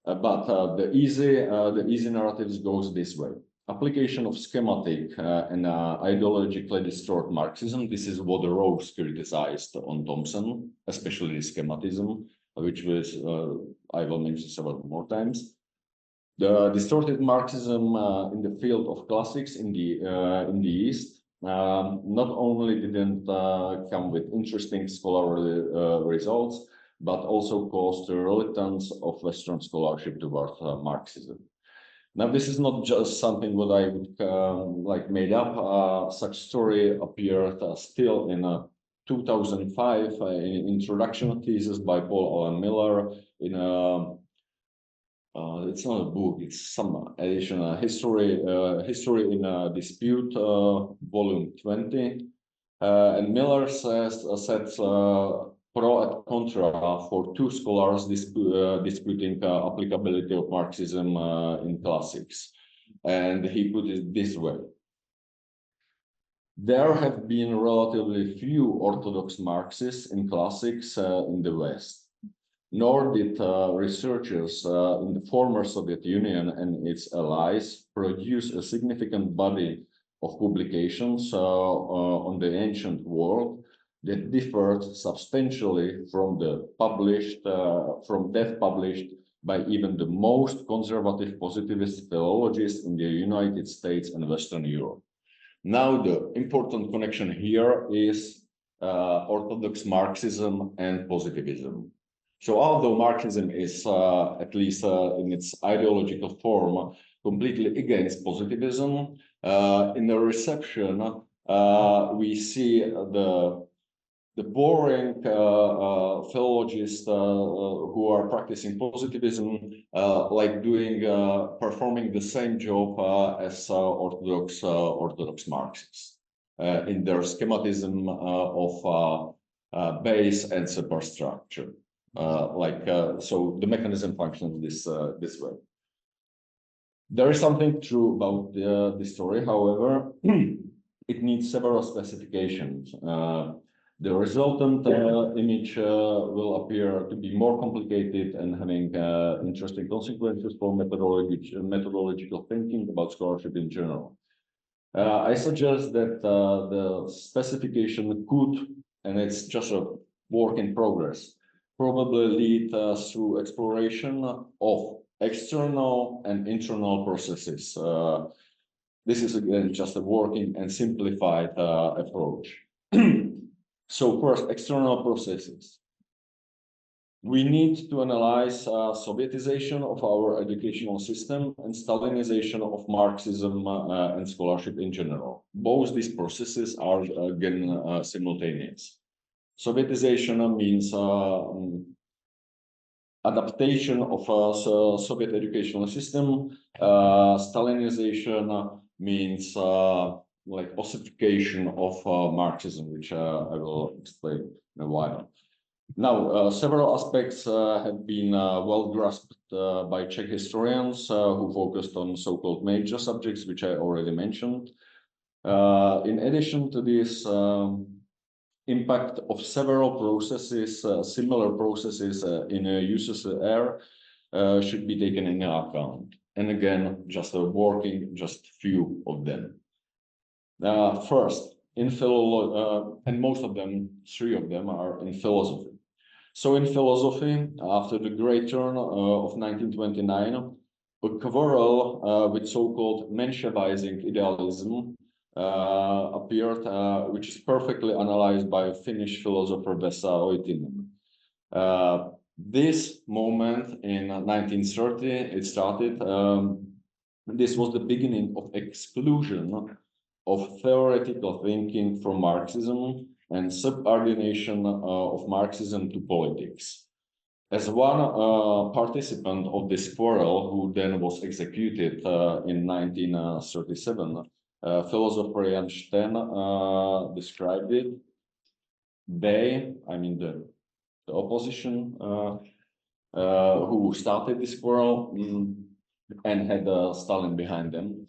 But the easy narratives goes this way. Application of schematic and ideologically distorted Marxism. This is what Rose criticized on Thompson, especially schematism, which was I will mention several more times. The distorted Marxism in the field of classics in the East not only didn't come with interesting scholarly results, but also caused the reluctance of Western scholarship towards Marxism. Now, this is not just something what I would like made up. Such story appeared still in 2005 in introduction thesis by Paul Allen Miller in a it's not a book, it's some edition, history in dispute, volume 20. And Miller sets pro and contra for two scholars disputing applicability of Marxism in classics. And he put it this way. There have been relatively few orthodox Marxists in classics in the West. Nor did researchers in the former Soviet Union and its allies produce a significant body of publications on the ancient world that differed substantially from that published by even the most conservative positivist philologists in the United States and Western Europe. Now, the important connection here is Orthodox Marxism and positivism. So although Marxism is, at least in its ideological form, completely against positivism, in the reception, we see the boring philologists who are practicing positivism, like performing the same job as Orthodox Marxists in their schematism of base and superstructure. So the mechanism functions this way. There is something true about this story, however, it needs several specifications. The resultant image will appear to be more complicated and having interesting consequences for methodological thinking about scholarship in general. I suggest that the specification could, and it's just a work in progress, probably lead through exploration of external and internal processes. This is again just a working and simplified approach. So first, external processes. We need to analyze Sovietization of our educational system and Stalinization of Marxism and scholarship in general. Both these processes are again simultaneous. Sovietization means adaptation of Soviet educational system. Stalinization means like ossification of Marxism, which I will explain in a while. Now, several aspects have been well grasped by Czech historians who focused on so-called major subjects, which I already mentioned. In addition to this, impact of several processes, similar processes in USSR should be taken into account. And again, just few of them. First, in philology, and most of them, three of them are in philosophy. So in philosophy, after the Great Turn of 1929, a quarrel with so-called Menshevizing idealism appeared, which is perfectly analyzed by Finnish philosopher Vesa Oitinen. This moment in 1930, it started, this was the beginning of exclusion of theoretical thinking from Marxism and subordination of Marxism to politics. As one participant of this quarrel, who then was executed in 1937, philosopher Jan Sten described it. They, I mean the opposition who started this quarrel and had Stalin behind them,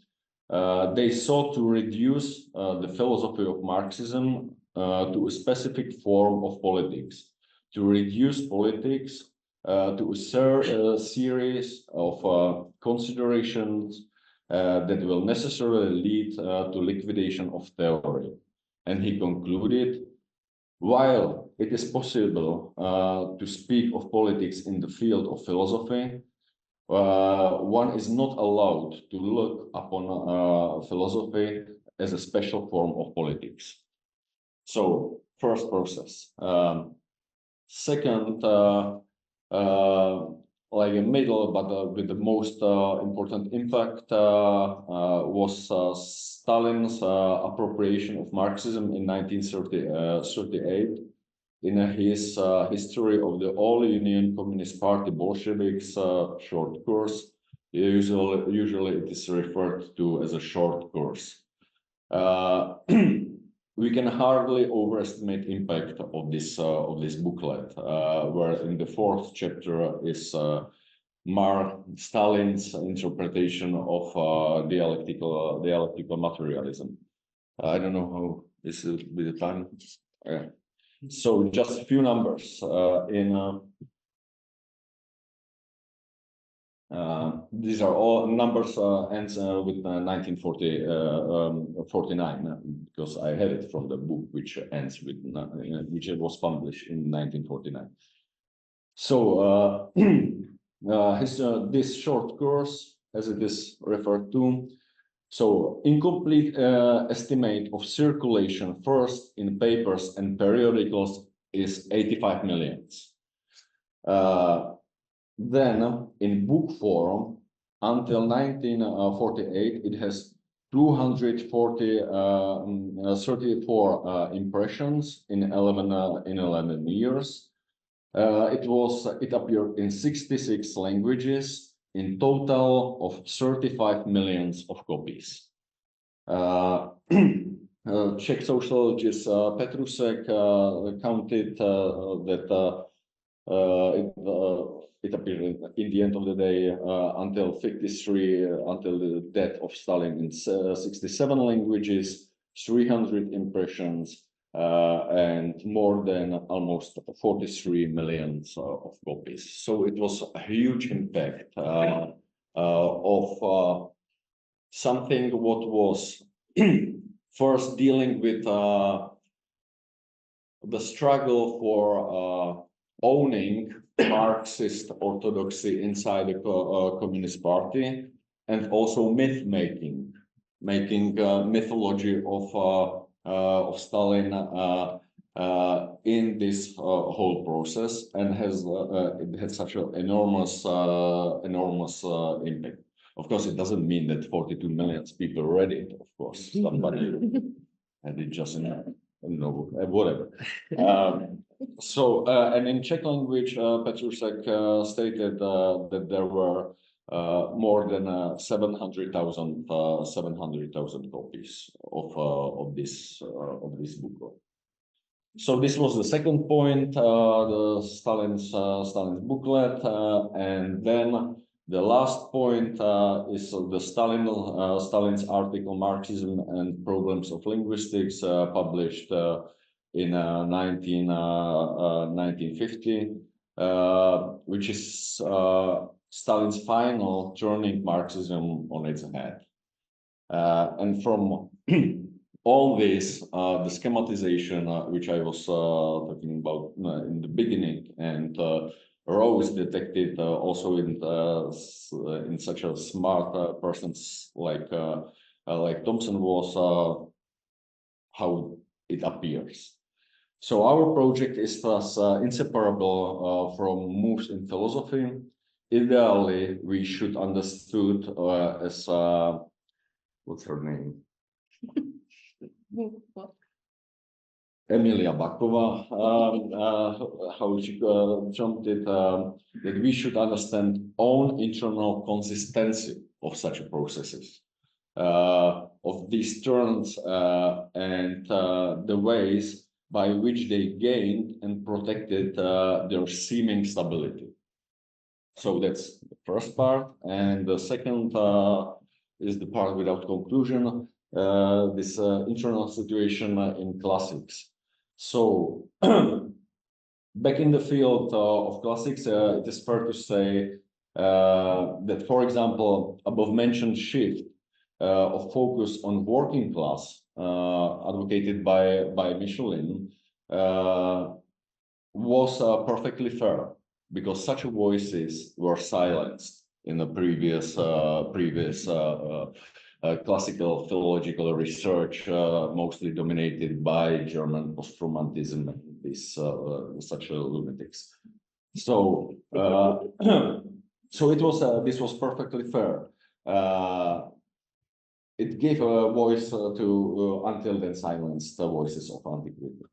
they sought to reduce the philosophy of Marxism to a specific form of politics, to reduce politics to a series of considerations that will necessarily lead to liquidation of theory. And he concluded, while it is possible to speak of politics in the field of philosophy, one is not allowed to look upon philosophy as a special form of politics. So, first process. Second, like a middle, but with the most important impact was Stalin's appropriation of Marxism in 1938 in his history of the All-Union Communist Party Bolsheviks short course. Usually it is referred to as a short course. We can hardly overestimate impact of this booklet, where in the fourth chapter is Stalin's interpretation of dialectical materialism. I don't know how this will be the time. So just a few numbers these are all numbers ends with 1949 because I have it from the book which ends with which was published in 1949. So this short course, as it is referred to, so incomplete estimate of circulation first in papers and periodicals is 85 million. Then in book form, until 1948, it has 234 impressions in 11 years. It appeared in 66 languages, in total of 35 million of copies. Czech sociologist Petrusek counted that it appeared in the end of the day until 53, until the death of Stalin in 67 languages, 300 impressions, and more than almost 43 million of copies. So it was a huge impact of something what was first dealing with the struggle for owning Marxist orthodoxy inside the Communist Party, and also mythology of Stalin in this whole process, and it had such an enormous impact. Of course, it doesn't mean that 42 million people read it. Of course, somebody had it just in whatever. And in Czech language, Petrusek stated that there were more than 700,000 copies of this booklet. So this was the second point, the Stalin's booklet, and then the last point is the Stalin's article "Marxism and Problems of Linguistics," published in 1950, which is Stalin's final turning Marxism on its head. And from all this, the schematization, which I was talking about in the beginning, and Rose detected also in such a smart persons like Thompson was, how it appears. So our project is thus inseparable from moves in philosophy. Ideally, we should understood as what's her name? Emilia Bakova, how she jumped it, that we should understand own internal consistency of such processes, of these turns and the ways by which they gained and protected their seeming stability. So that's the first part, and the second is the part without conclusion, this internal situation in classics. So back in the field of classics, it is fair to say that, for example, above mentioned shift of focus on working class advocated by Michelin was perfectly fair, because such voices were silenced in the previous classical philological research, mostly dominated by German post-romantism and this such lunatics. So so this was perfectly fair. It gave a voice to until then silenced voices of antiquity.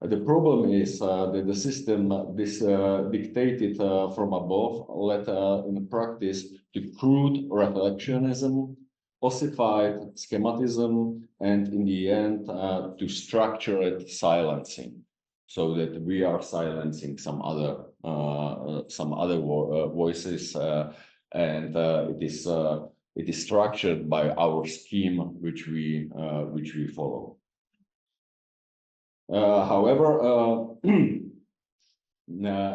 The problem is that the system dictated from above led in practice to crude reflectionism, ossified schematism, and in the end to structured silencing, so that we are silencing some other voices, and it is structured by our scheme which we follow. However,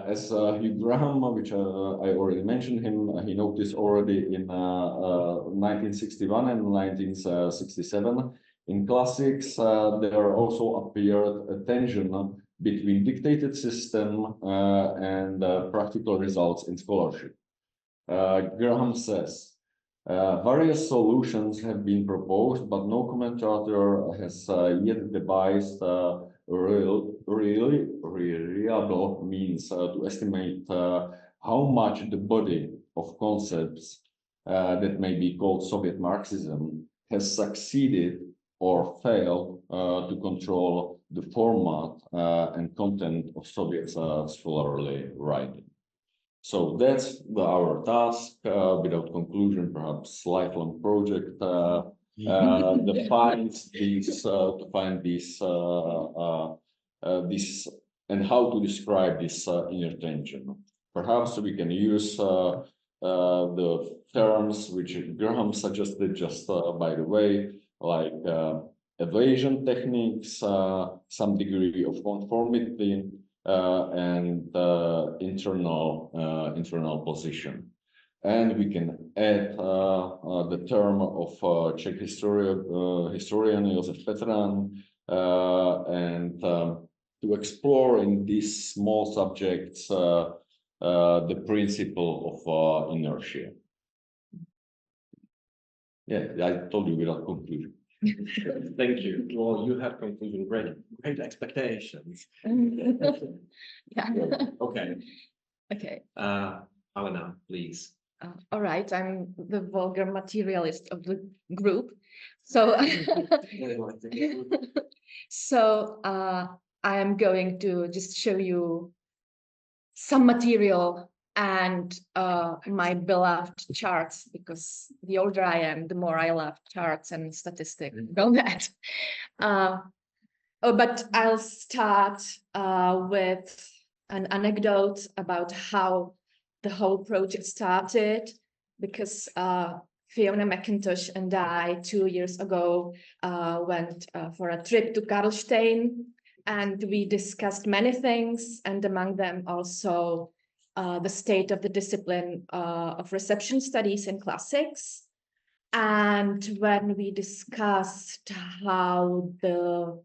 as Hugh Graham, which I already mentioned him, he noticed already in 1961 and 1967 in classics, there also appeared a tension between dictated system and practical results in scholarship. Graham says, various solutions have been proposed, but no commentator has yet devised really reliable means to estimate how much the body of concepts that may be called Soviet Marxism has succeeded or failed to control the format and content of Soviet scholarly writing. So that's our task, without conclusion, perhaps lifelong project, to find these and how to describe this inner tension. Perhaps we can use the terms which Graham suggested just by the way, like evasion techniques, some degree of conformity, and internal position. And we can add the term of Czech historian Josef Petran, and to explore in these small subjects the principle of inertia. Yeah, I told you without conclusion. Thank you. Well, you have conclusion. Great expectations. Yeah. Okay. Okay. Alena, please. All right. I'm the vulgar materialist of the group. So, so I am going to just show you some material and my beloved charts, because the older I am, the more I love charts and statistics. Know that. But I'll start with an anecdote about how the whole project started, because Fiona McIntosh and I 2 years ago went for a trip to Karlstein, and we discussed many things, and among them also the state of the discipline of reception studies in classics. And when we discussed how the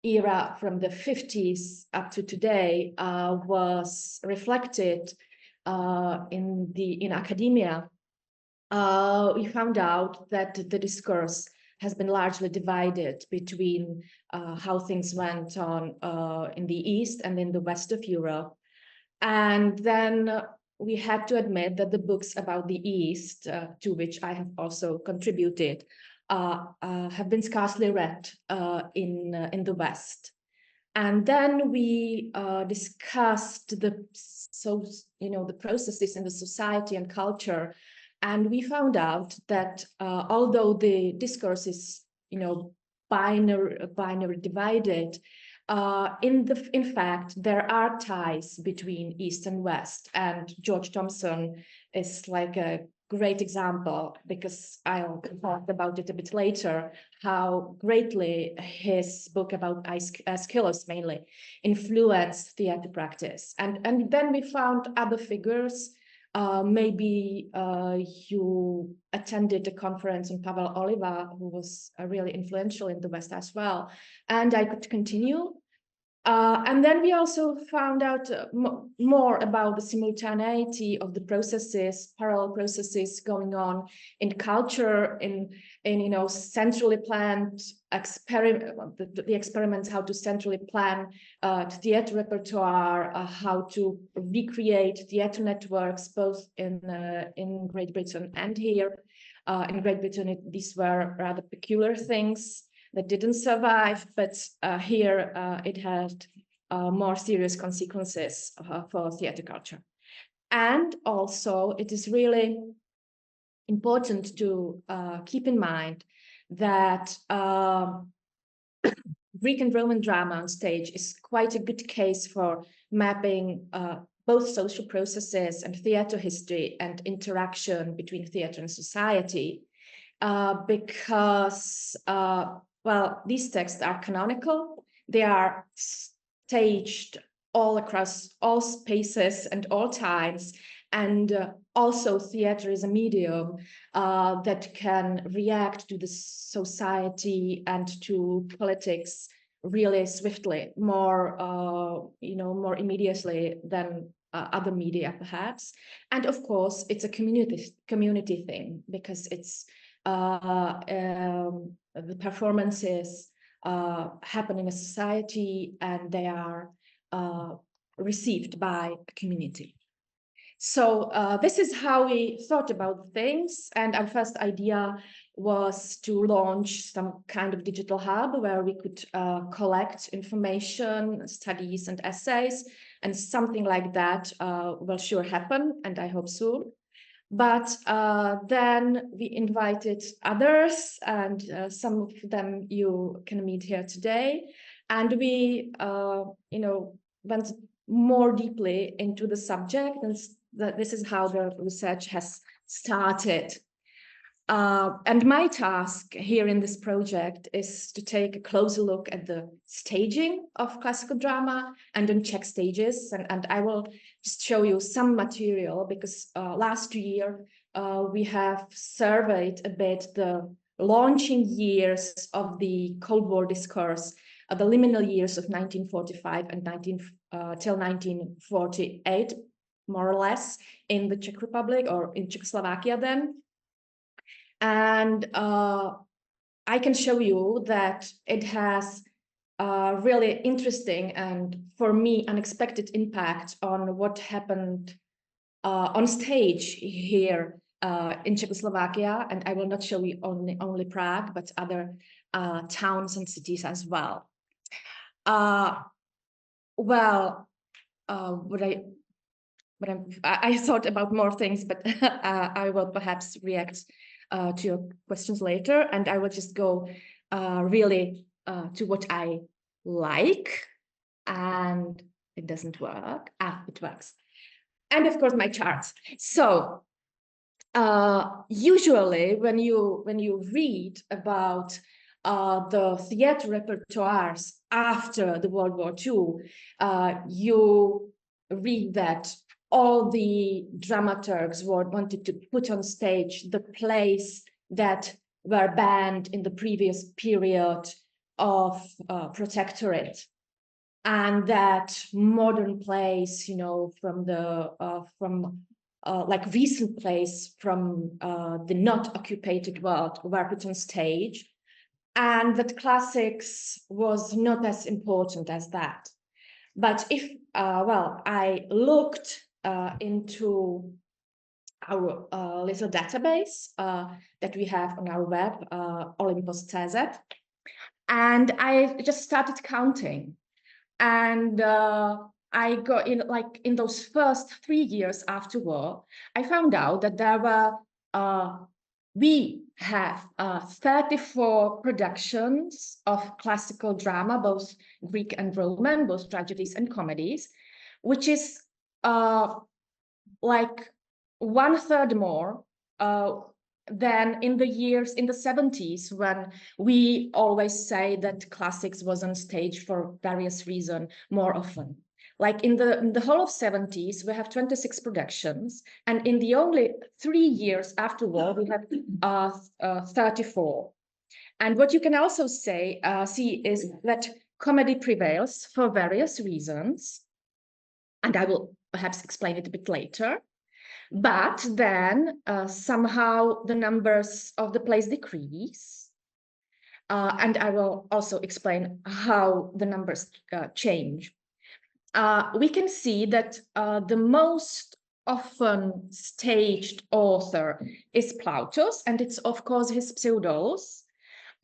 era from the 50s up to today was reflected in academia, we found out that the discourse has been largely divided between how things went on in the East and in the West of Europe. And then we had to admit that the books about the East, to which I have also contributed, have been scarcely read in the West. And then we discussed the processes in the society and culture, and we found out that although the discourse is binary divided, in fact there are ties between East and West, and George Thompson is like a great example, because I'll talk about it a bit later, how greatly his book about Aeschylus mainly influenced theater practice. And then we found other figures. Maybe you attended a conference on Pavel Oliva, who was really influential in the West as well. And I could continue. And then we also found out more about the simultaneity of the processes, parallel processes going on in culture, in centrally planned the experiments, how to centrally plan theater repertoire, how to recreate theater networks, both in Great Britain and here. In Great Britain, these were rather peculiar things that didn't survive, but here it had more serious consequences for theater culture. And also, it is really important to keep in mind that Greek and Roman drama on stage is quite a good case for mapping both social processes and theater history and interaction between theater and society, because well, these texts are canonical. They are staged all across all spaces and all times. And also theater is a medium that can react to the society and to politics really swiftly, more more immediately than other media perhaps. And of course, it's a community thing, because it's the performances happen in a society and they are received by a community. So this is how we thought about things. And our first idea was to launch some kind of digital hub where we could collect information, studies and essays, and something like that will sure happen, and I hope soon. But then we invited others, and some of them you can meet here today. And we, went more deeply into the subject, and this is how the research has started. And my task here in this project is to take a closer look at the staging of classical drama and on Czech stages. And I will just show you some material, because last year we have surveyed a bit the launching years of the Cold War discourse, the liminal years of 1945 and till 1948, more or less, in the Czech Republic or in Czechoslovakia then. And I can show you that it has a really interesting and, for me, unexpected impact on what happened on stage here in Czechoslovakia. And I will not show you only Prague, but other towns and cities as well. I thought about more things, but I will perhaps react to your questions later, and I will just go really to what I like, and it doesn't work. It works. And of course my charts. So usually when you read about the theater repertoires after the World War II, you read that all the dramaturgs wanted to put on stage the plays that were banned in the previous period of protectorate, and that modern plays, from like recent plays from the not occupied world were put on stage, and that classics was not as important as that. But if I looked into our little database that we have on our web, Olympos.cz, and I just started counting. And I got in those first 3 years after war, I found out that there were we have 34 productions of classical drama, both Greek and Roman, both tragedies and comedies, which is like 1/3 more than in the 70s, when we always say that classics was on stage for various reasons more often. Like in the whole of 70s, we have 26 productions, and in the only 3 years after war, we have 34. And what you can also see is that comedy prevails for various reasons, and I will perhaps explain it a bit later. But then somehow the numbers of the plays decrease. And I will also explain how the numbers change. We can see that the most often staged author is Plautus, and it's of course his pseudos.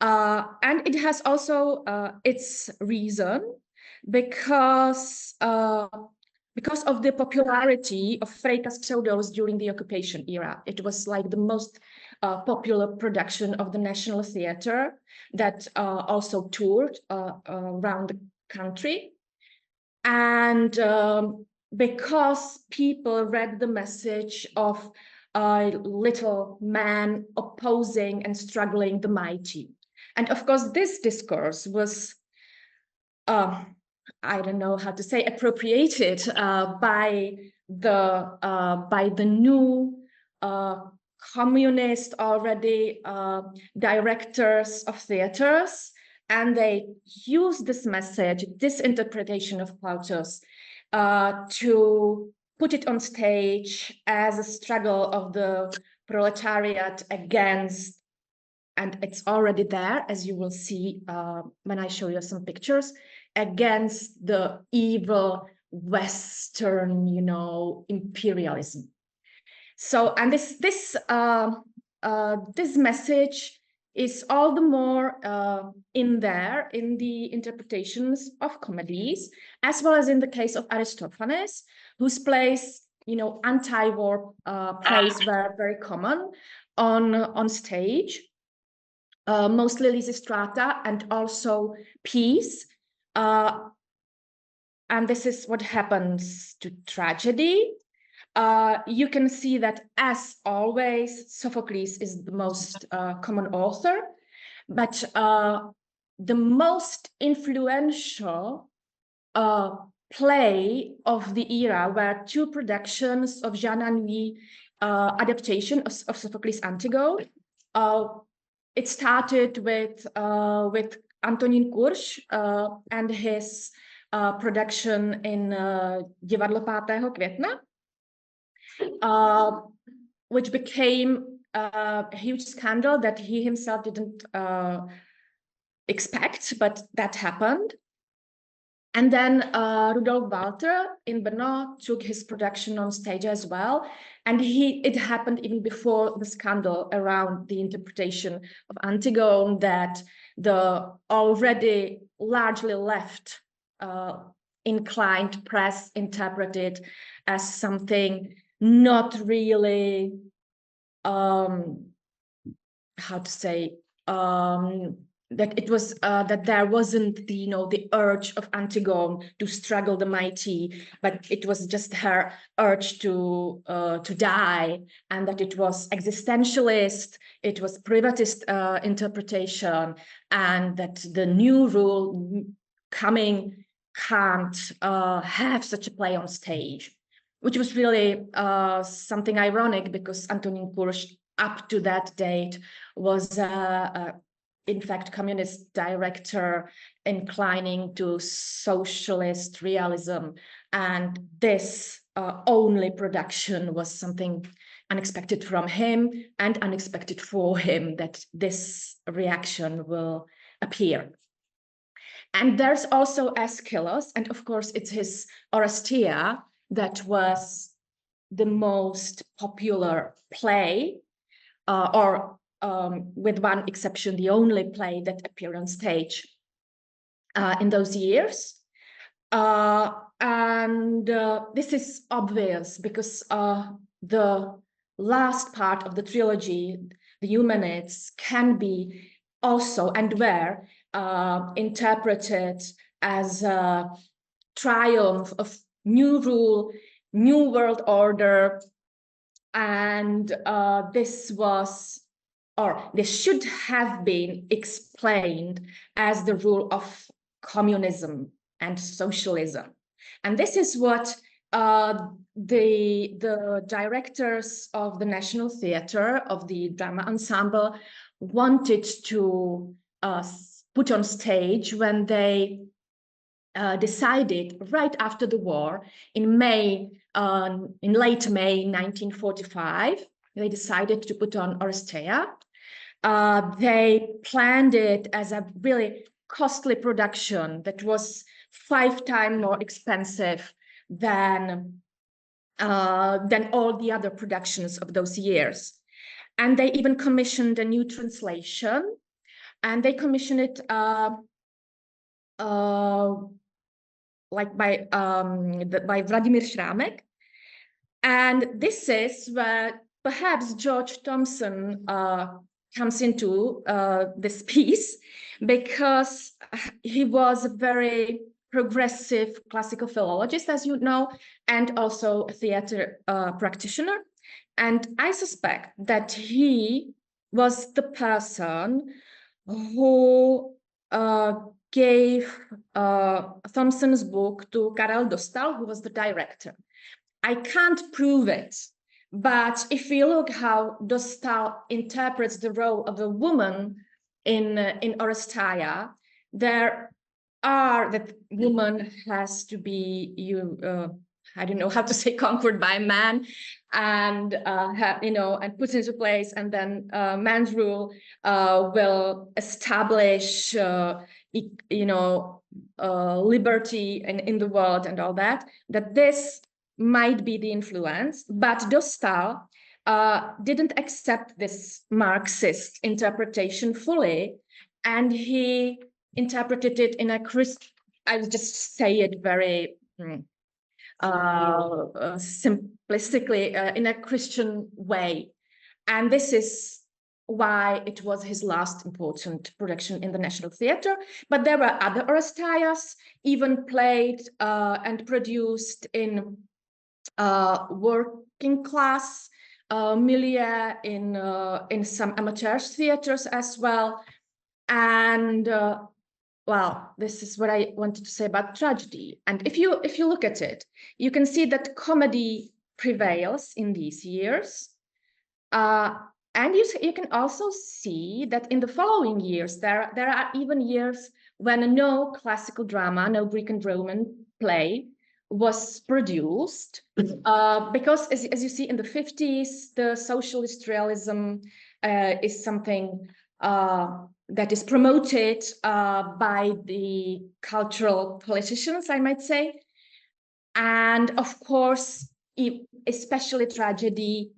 And it has also its reason because of the popularity of Frejka's pseudos during the occupation era. It was like the most popular production of the National Theatre that also toured around the country. And because people read the message of a little man opposing and struggling the mighty. And of course, this discourse was, I don't know how to say, appropriated by the new communist already directors of theaters, and they used this message, this interpretation of Plautus, to put it on stage as a struggle of the proletariat against, and it's already there, as you will see when I show you some pictures, against the evil Western, imperialism. So, and this message is all the more in there in the interpretations of comedies, as well as in the case of Aristophanes, whose plays, anti-war plays were very common on stage, mostly Lysistrata and also Peace. And this is what happens to tragedy. You can see that, as always, Sophocles is the most common author, but the most influential play of the era were two productions of Jean Anouilh adaptation of Sophocles' Antigone. It started with Antonín Kurš and his production in Divadlo 5. května, which became a huge scandal that he himself didn't expect, but that happened. And then Rudolf Walter in Brno took his production on stage as well. And it happened even before the scandal around the interpretation of Antigone, that the already largely left inclined press interpreted as something not really, how to say, that it was that there wasn't the urge of Antigone to struggle the mighty, but it was just her urge to die, and that it was existentialist, it was privatist interpretation, and that the new rule coming can't have such a play on stage, which was really something ironic, because Antonín Kurš up to that date was in fact communist director inclining to socialist realism, and this only production was something unexpected from him and unexpected for him, that this reaction will appear. And there's also Aeschylus, and of course it's his Oresteia that was the most popular play, with one exception, the only play that appeared on stage in those years. And this is obvious because the last part of the trilogy, the Eumenides, can be also and were interpreted as a triumph of new rule, new world order, and this should have been explained as the rule of communism and socialism. And this is what the directors of the National Theatre, of the drama ensemble, wanted to put on stage when they decided right after the war in late May 1945, they decided to put on Oresteia. They planned it as a really costly production that was 5 times more expensive than all the other productions of those years. And they even commissioned a new translation, and they commissioned it by Vladimír Šrámek. And this is where perhaps George Thompson comes into this piece, because he was a very progressive classical philologist, as you know, and also a theater practitioner. And I suspect that he was the person who gave Thompson's book to Karel Dostal, who was the director. I can't prove it, but if you look how Dostal interprets the role of a woman in Oresteia, that woman has to be I don't know how to say, conquered by a man, and and put into place, and then man's rule will establish liberty in the world and all that. That this might be the influence, but Dostal didn't accept this Marxist interpretation fully, and he interpreted it in a I'll just say it very simplistically, in a Christian way. And this is why it was his last important production in the National Theatre. But there were other Oresteias, even played and produced in working class milieu, in some amateur theatres as well. And well, this is what I wanted to say about tragedy. And if you look at it, you can see that comedy prevails in these years. And you can also see that in the following years, there are even years when no classical drama, no Greek and Roman play was produced, because as you see in the 50s, the socialist realism is something that is promoted by the cultural politicians, I might say. And of course, especially tragedy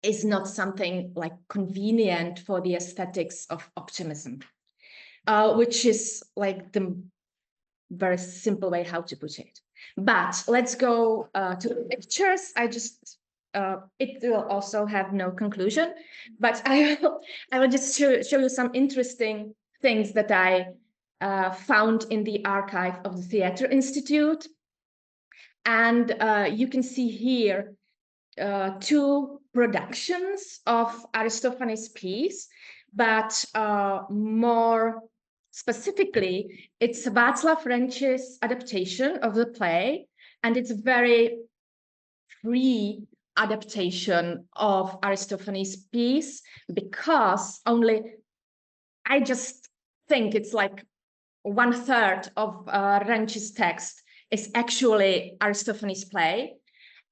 is not something like convenient for the aesthetics of optimism, which is like the very simple way how to put it. But let's go to the pictures. It will also have no conclusion, but I will just show you some interesting things that I found in the archive of the Theatre Institute. And you can see here 2 productions of Aristophanes' piece, but more specifically, it's Václav Renči's adaptation of the play, and it's a very free adaptation of Aristophanes' piece, because I just think it's like 1/3 of Renči's text is actually Aristophanes' play,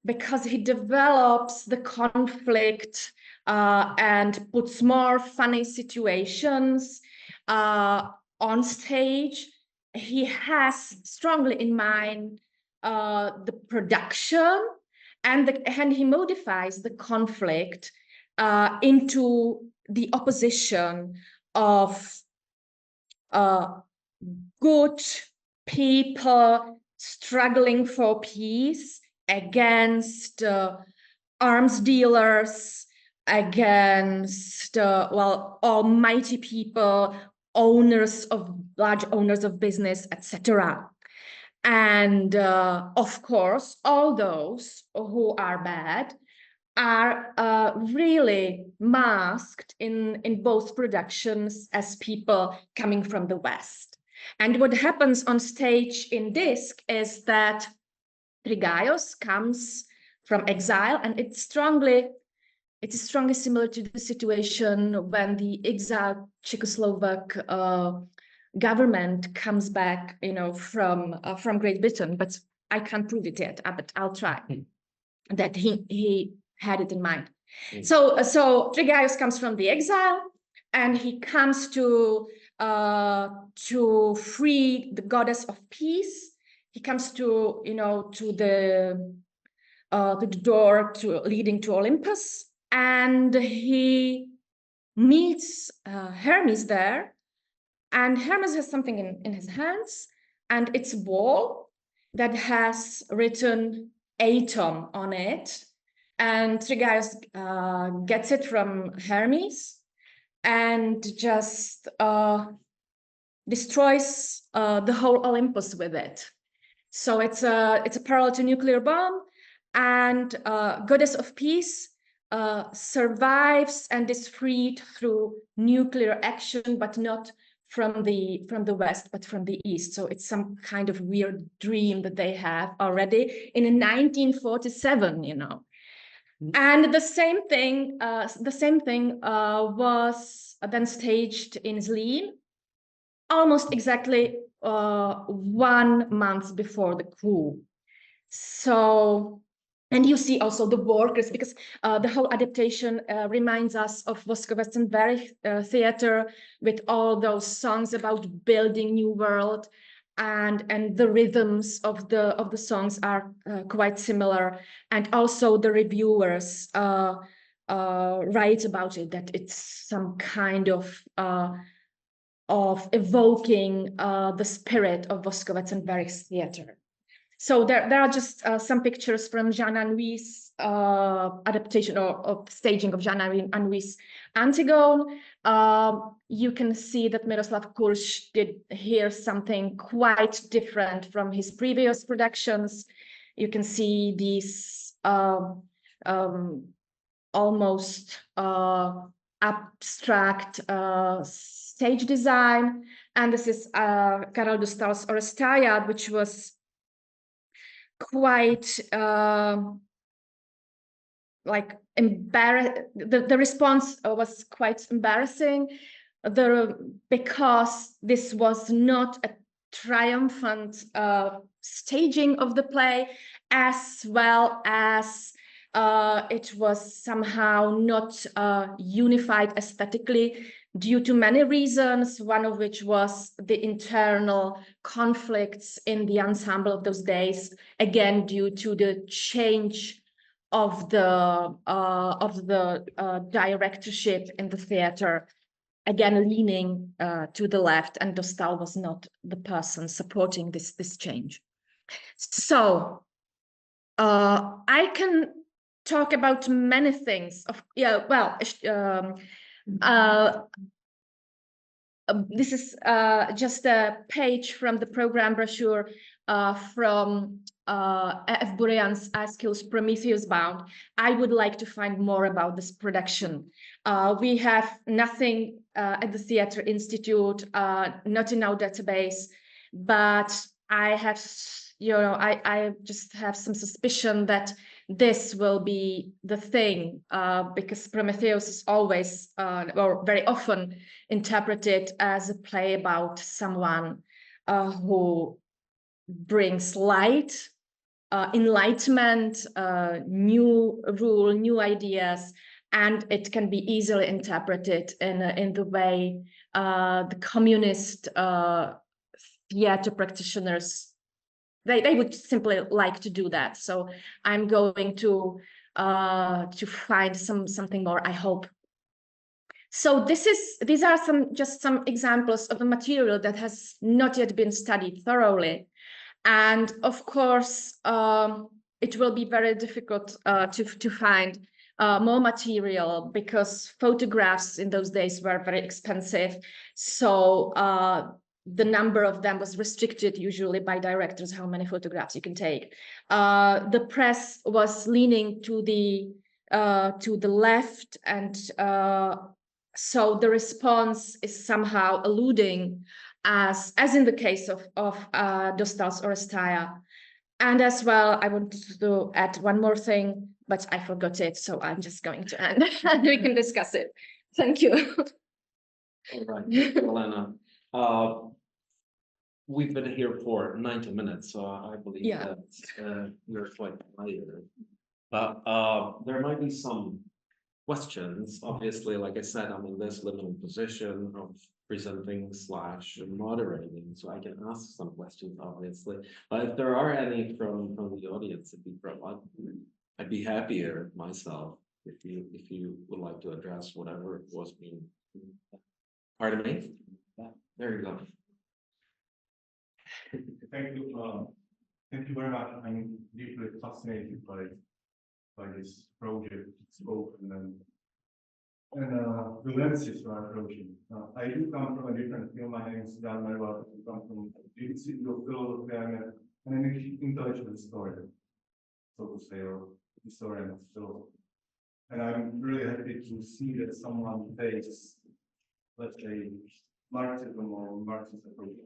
because he develops the conflict and puts more funny situations on stage. He has strongly in mind the production, and he modifies the conflict into the opposition of good people struggling for peace against arms dealers, against almighty people, large owners of business, etc. And of course, all those who are bad are really masked in both productions as people coming from the West. And what happens on stage in Disc is that Trigaios comes from exile, and it is strongly similar to the situation when the exiled Czechoslovak government comes back, from Great Britain, but I can't prove it yet, but I'll try. That he had it in mind. So Trigaios comes from the exile, and he comes to free the goddess of peace. He comes to the door leading to Olympus, and he meets Hermes there, and Hermes has something in his hands, and it's a ball that has written Atom on it, and Trigaios gets it from Hermes and just destroys the whole Olympus with it. So it's a parallel to nuclear bomb, and goddess of peace survives and is freed through nuclear action, but not from the West, but from the East. So it's some kind of weird dream that they have already in 1947, And the same thing was then staged in Zlín, almost exactly 1 month before the coup. So, and you see also the workers, because the whole adaptation reminds us of Voskovec and Berich theater, with all those songs about building new world, and the rhythms of the songs are quite similar, and also the reviewers write about it, that it's some kind of evoking the spirit of Voskovec and Berich's theater. So there are just some pictures from Jean Anouilh's adaptation or staging of Jean Anouilh's Antigone. You can see that Miroslav Kurš did here something quite different from his previous productions. You can see these almost abstract stage design. And this is Karel Dostal's Oresteia, which was quite like the response was quite embarrassing, because this was not a triumphant staging of the play, as well as it was somehow not unified aesthetically, due to many reasons, one of which was the internal conflicts in the ensemble of those days, again due to the change of the directorship in the theater, again leaning to the left, and Dostal was not the person supporting this change. So I can talk about many things. This is just a page from the program brochure from F. Burian's Aeschylus Prometheus Bound. I would like to find more about this production. We have nothing at the Theatre Institute, not in our database, but I have, I just have some suspicion that this will be the thing, because Prometheus is always, or very often, interpreted as a play about someone who brings light, enlightenment, new rule, new ideas, and it can be easily interpreted in the way the communist theater practitioners they would simply like to do that. So I'm going to find something more, I hope. So these are just some examples of the material that has not yet been studied thoroughly. And of course, it will be very difficult to find more material, because photographs in those days were very expensive. So the number of them was restricted usually by directors, how many photographs you can take. The press was leaning to the left, and so the response is somehow alluding, as in the case of Dostal's Oresteia. And as well, I wanted to add one more thing, but I forgot it, so I'm just going to end and we can discuss it. Thank you. All right, Alena. we've been here for 90 minutes, so I believe Yeah. that we're quite tired. But there might be some questions. Obviously, like I said, I'm in this limited position of presenting / moderating, so I can ask some questions, obviously. But if there are any from the audience, I'd be happier myself if you would like to address whatever was being. Pardon me? There you go. Thank you. Thank you very much. I'm deeply fascinated by this project, scope, and the lenses you are approaching. I do come from a different field. My name is Dan Merwal. I come from the Institute of Philosophy. I'm an intellectual historian, so to say, or historian of philosophy. And I'm really happy to see that someone takes, let's say, Marxism or Marxist approach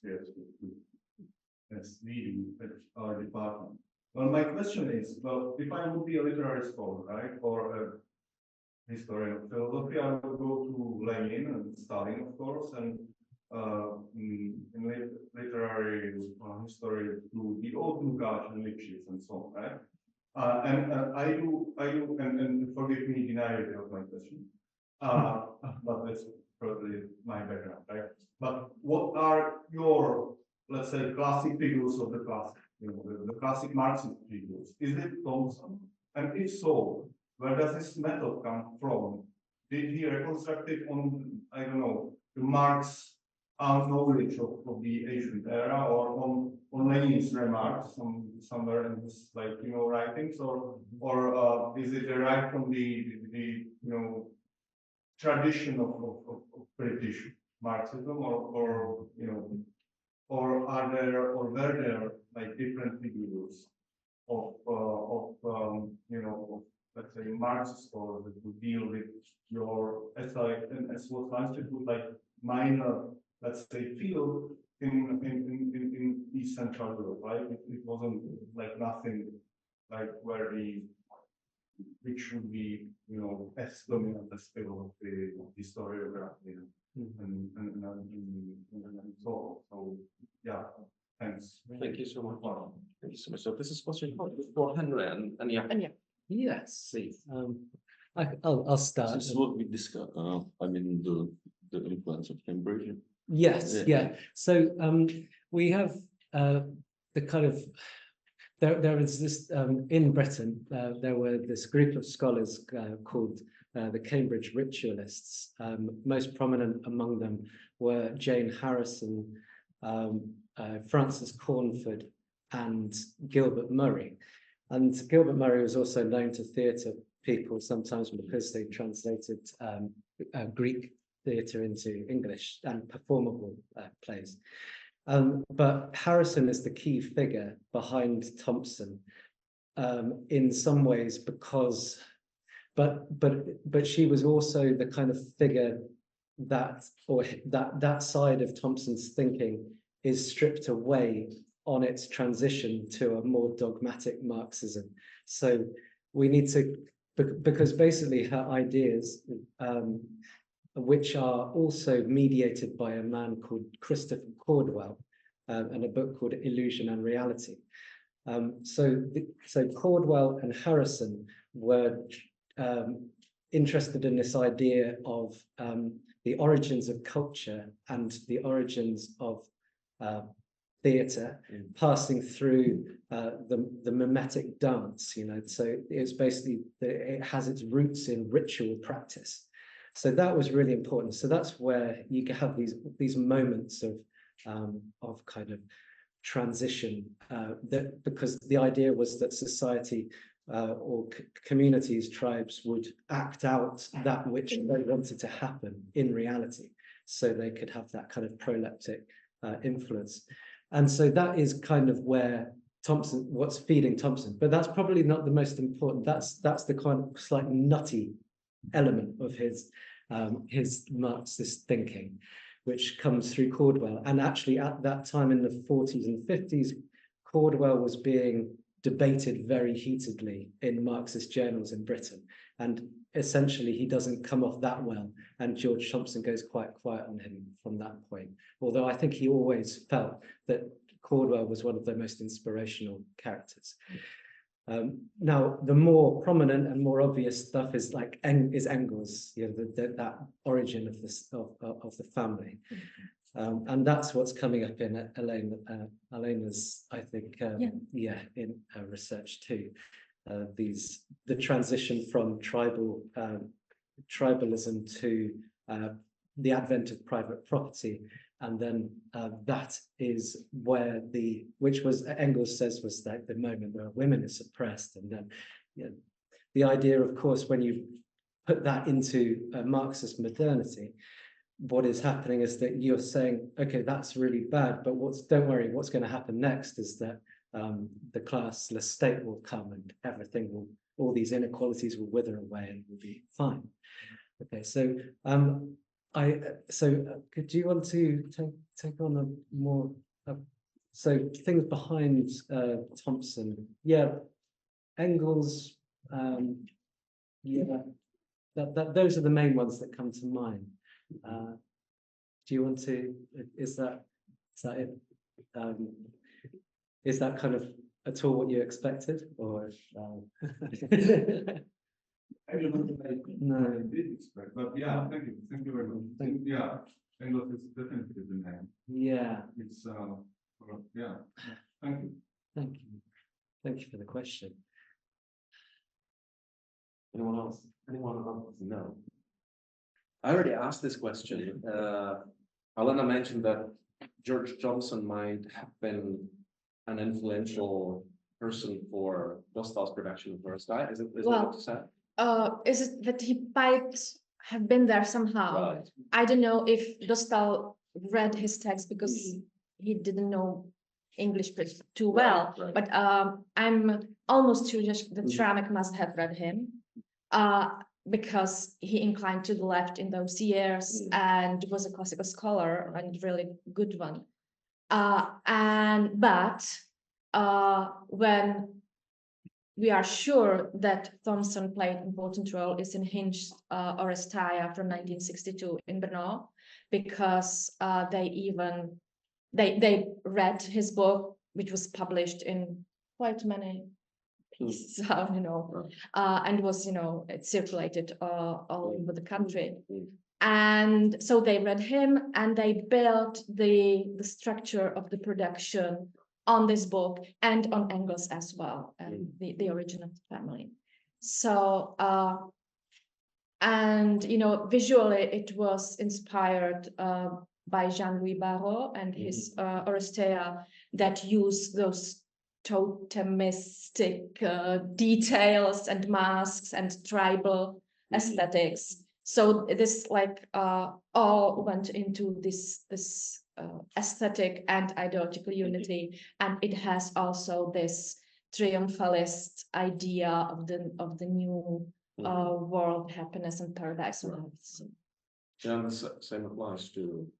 seriously as leading at our department. Well, my question is, well, if I would be a literary scholar, right, or a historian of philosophy, I would go to Lenin and Stalin, of course, and in literary history to the old Lukács and Lipschitz and so on, right? And I do, and forgive me, deniability of my question, but that's probably my background, right? But what are your, let's say, classic figures of the classic, the classic Marxist figures? Is it Thompson? And if so, where does this method come from? Did he reconstruct it on, I don't know, the Marx knowledge of the ancient era, or on Lenin's remarks somewhere in his, like, writings, or is it derived from the tradition of British Marxism, or are there, or were there, like, different figures of let's say, Marxist scholars that would deal with your, as was Einstein put, like, minor, let's say, field in East Central Europe, right? It wasn't like nothing like where which would be, as dominant as field of the historiography and so yeah. Thanks. Thank you so much. Thank you so much. So this is question for Henry and yeah. Yes. Please. I'll start. This is what we discussed. I mean, the influence of Cambridge. Yes, yeah. So we have the kind of there is this in Britain. There were this group of scholars called the Cambridge Ritualists. Most prominent among them were Jane Harrison, Francis Cornford, and Gilbert Murray. And Gilbert Murray was also known to theatre people sometimes because they translated Greek theatre into English and performable plays. But Harrison is the key figure behind Thompson in some ways because, but she was also the kind of figure that side of Thompson's thinking is stripped away on its transition to a more dogmatic Marxism. So we need to, because basically her ideas, which are also mediated by a man called Christopher Caldwell, and a book called Illusion and Reality. So Caldwell and Harrison were interested in this idea of the origins of culture and the origins of theatre passing through the mimetic dance, so it's basically, it has its roots in ritual practice. So that was really important. So that's where you can have these moments of kind of transition, because the idea was that society or communities, tribes would act out that which they wanted to happen in reality, so they could have that kind of proleptic influence. And so that is kind of where Thompson, what's feeding Thompson, but that's probably not the most important. That's the kind of slightly nutty element of his Marxist thinking, which comes through Caldwell. And actually at that time in the 40s and 50s, Caldwell was being debated very heatedly in Marxist journals in Britain. and essentially he doesn't come off that well, and George Thompson goes quite quiet on him from that point. Although I think he always felt that Caldwell was one of the most inspirational characters. Now, the more prominent and more obvious stuff is like Engels, you know, that origin of this of the family, and that's what's coming up in Alena's, I think, in her research too. The transition from tribalism to the advent of private property. And then that is where which was Engels says was like the moment where women are suppressed. And then, you know, the idea, of course, when you put that into Marxist modernity, what is happening is that you're saying, okay, that's really bad, but don't worry, what's going to happen next is that the classless state will come and all these inequalities will wither away and will be fine. Okay, so could you want to take on a more so things behind Thompson? Yeah, Engels. Those are the main ones that come to mind. Do you want to? Is that it? Is that kind of at all what you expected, or? I don't know if I did expect, but yeah, thank you very much. Yeah, Engels is definitely the name. Yeah. It's yeah. Thank you. Thank you for the question. Anyone else? Anyone else? No. I already asked this question. Alena mentioned that George Johnson might have been an influential person for Dostal's production of Versailles. Is it what you said? Is it that he might have been there somehow? Right. I don't know if Dostal read his text because he didn't know English too well, Right. But I'm almost sure that Šrámek must have read him because he inclined to the left in those years and was a classical scholar and really good one. When we are sure that Thompson played an important role is in Hinch's Oresteia from 1962 in Brno, because they read his book, which was published in quite many pieces, and was, it circulated all over the country. And so they read him and they built the structure of the production on this book and on Engels as well, and the origin of the family. So, visually it was inspired by Jean-Louis Barrault and his Oresteia that use those totemistic details and masks and tribal aesthetics. So this all went into this aesthetic and ideological unity, and it has also this triumphalist idea of the new world, happiness and paradise. Yeah, the same applies to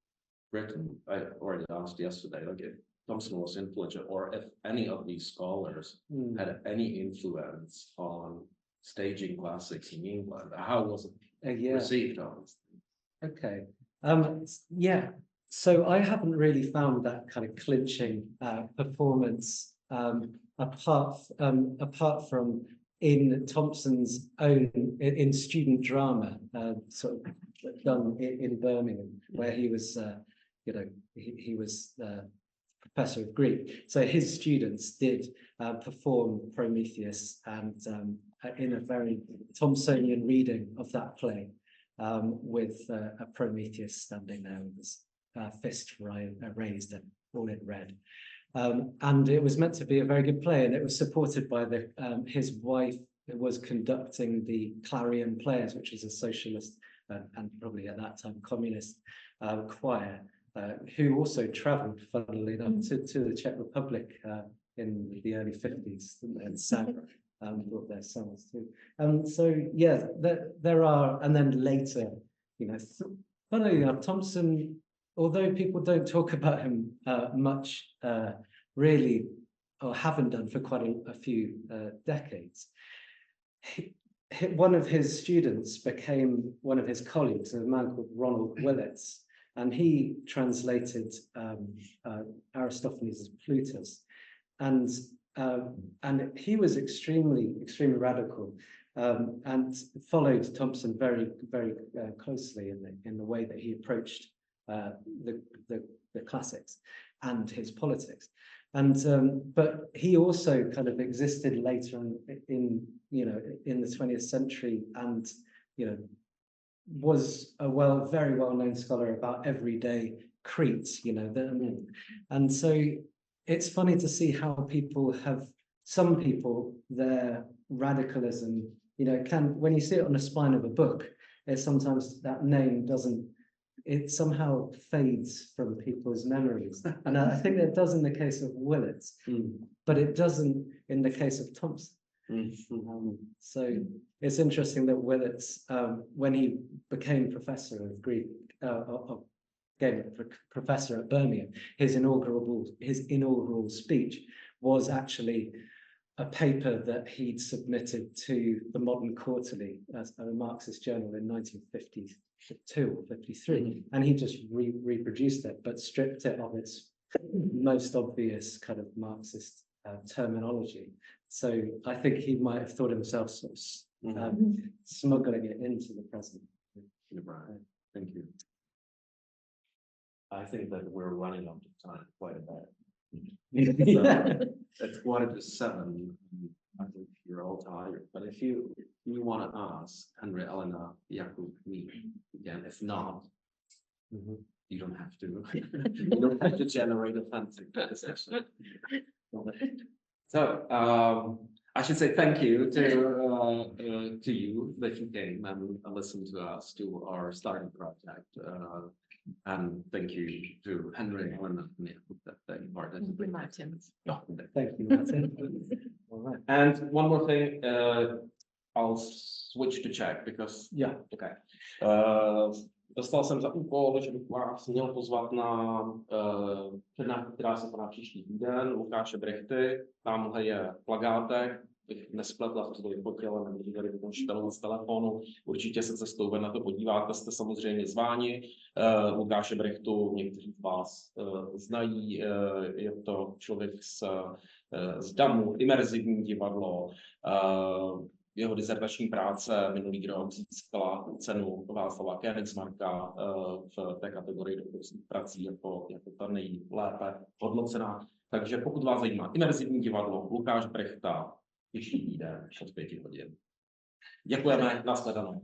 Britain. I already asked yesterday, like if Thompson was influential, or if any of these scholars had any influence on staging classics in England. How was it received? Okay. Yeah. So I haven't really found that kind of clinching performance apart from in Thompson's own in student drama, sort of done in Birmingham, where he was, he was professor of Greek. So his students did perform Prometheus, and in a very Thompsonian reading of that play, with a Prometheus standing there with his fist raised and all in red. And it was meant to be a very good play, and it was supported by his wife, who was conducting the Clarion Players, which is a socialist and probably at that time communist choir, who also travelled, funnily enough, to the Czech Republic in the early 50s and sang, brought their songs too. So yeah, there are, and then later, funnily enough, Thompson, although people don't talk about him much, really, or haven't done for quite a few decades, one of his students became one of his colleagues, a man called Ronald Willits, and he translated Aristophanes' Plutus, and he was extremely radical, and followed Thompson very closely in the way that he approached the classics and his politics. And but he also kind of existed later in the 20th century, and was a very well-known scholar about everyday Crete, and so it's funny to see how some people, their radicalism, when you see it on the spine of a book, sometimes that name it somehow fades from people's memories. And I think it does in the case of Willits, but it doesn't in the case of Thompson. So it's interesting that Willits, when he became professor of Greek, professor at Birmingham, his inaugural speech was actually a paper that he'd submitted to the Modern Quarterly as a Marxist journal in 1952 or 53, and he just reproduced it, but stripped it of its most obvious kind of Marxist terminology. So I think he might have thought himself sort of smuggling it into the present. Right. Thank you. I think that we're running out of time quite a bit. It's 6:45. I think you're all tired, but if you want to ask Henry, Alena, Jakub, me again, if not, you don't have to. You don't have to generate a fancy discussion. So I should say thank you to you that you came and listened to us, to our starting project. And thank you to Henry, Alena, and Jakub that they participated. Thank you, Martin. All right. And one more thing, I'll switch to Czech because okay. Dostal jsem za úkol, že bych vás měl pozvat na přednášku, která se koná příští týden, Lukáše Brechty. Tamhle je plagátek, bych nespletla, to vyfotil, ale nebudu tady potom štelovat z telefonu. Určitě se cestou ven na to podíváte, jste samozřejmě zváni. Lukáše Brechtu někteří z vás znají, je to člověk z DAMu, imerzivní divadlo. Jeho disertační práce minulý rok získala cenu Václava Koenigsmarka v té kategorii doktorských prací jako ta nejlépe hodnocená. Takže pokud vás zajímá imerzivní divadlo, Lukáš Brechta, příští týden od 5 hodin. Děkujeme, nashledanou.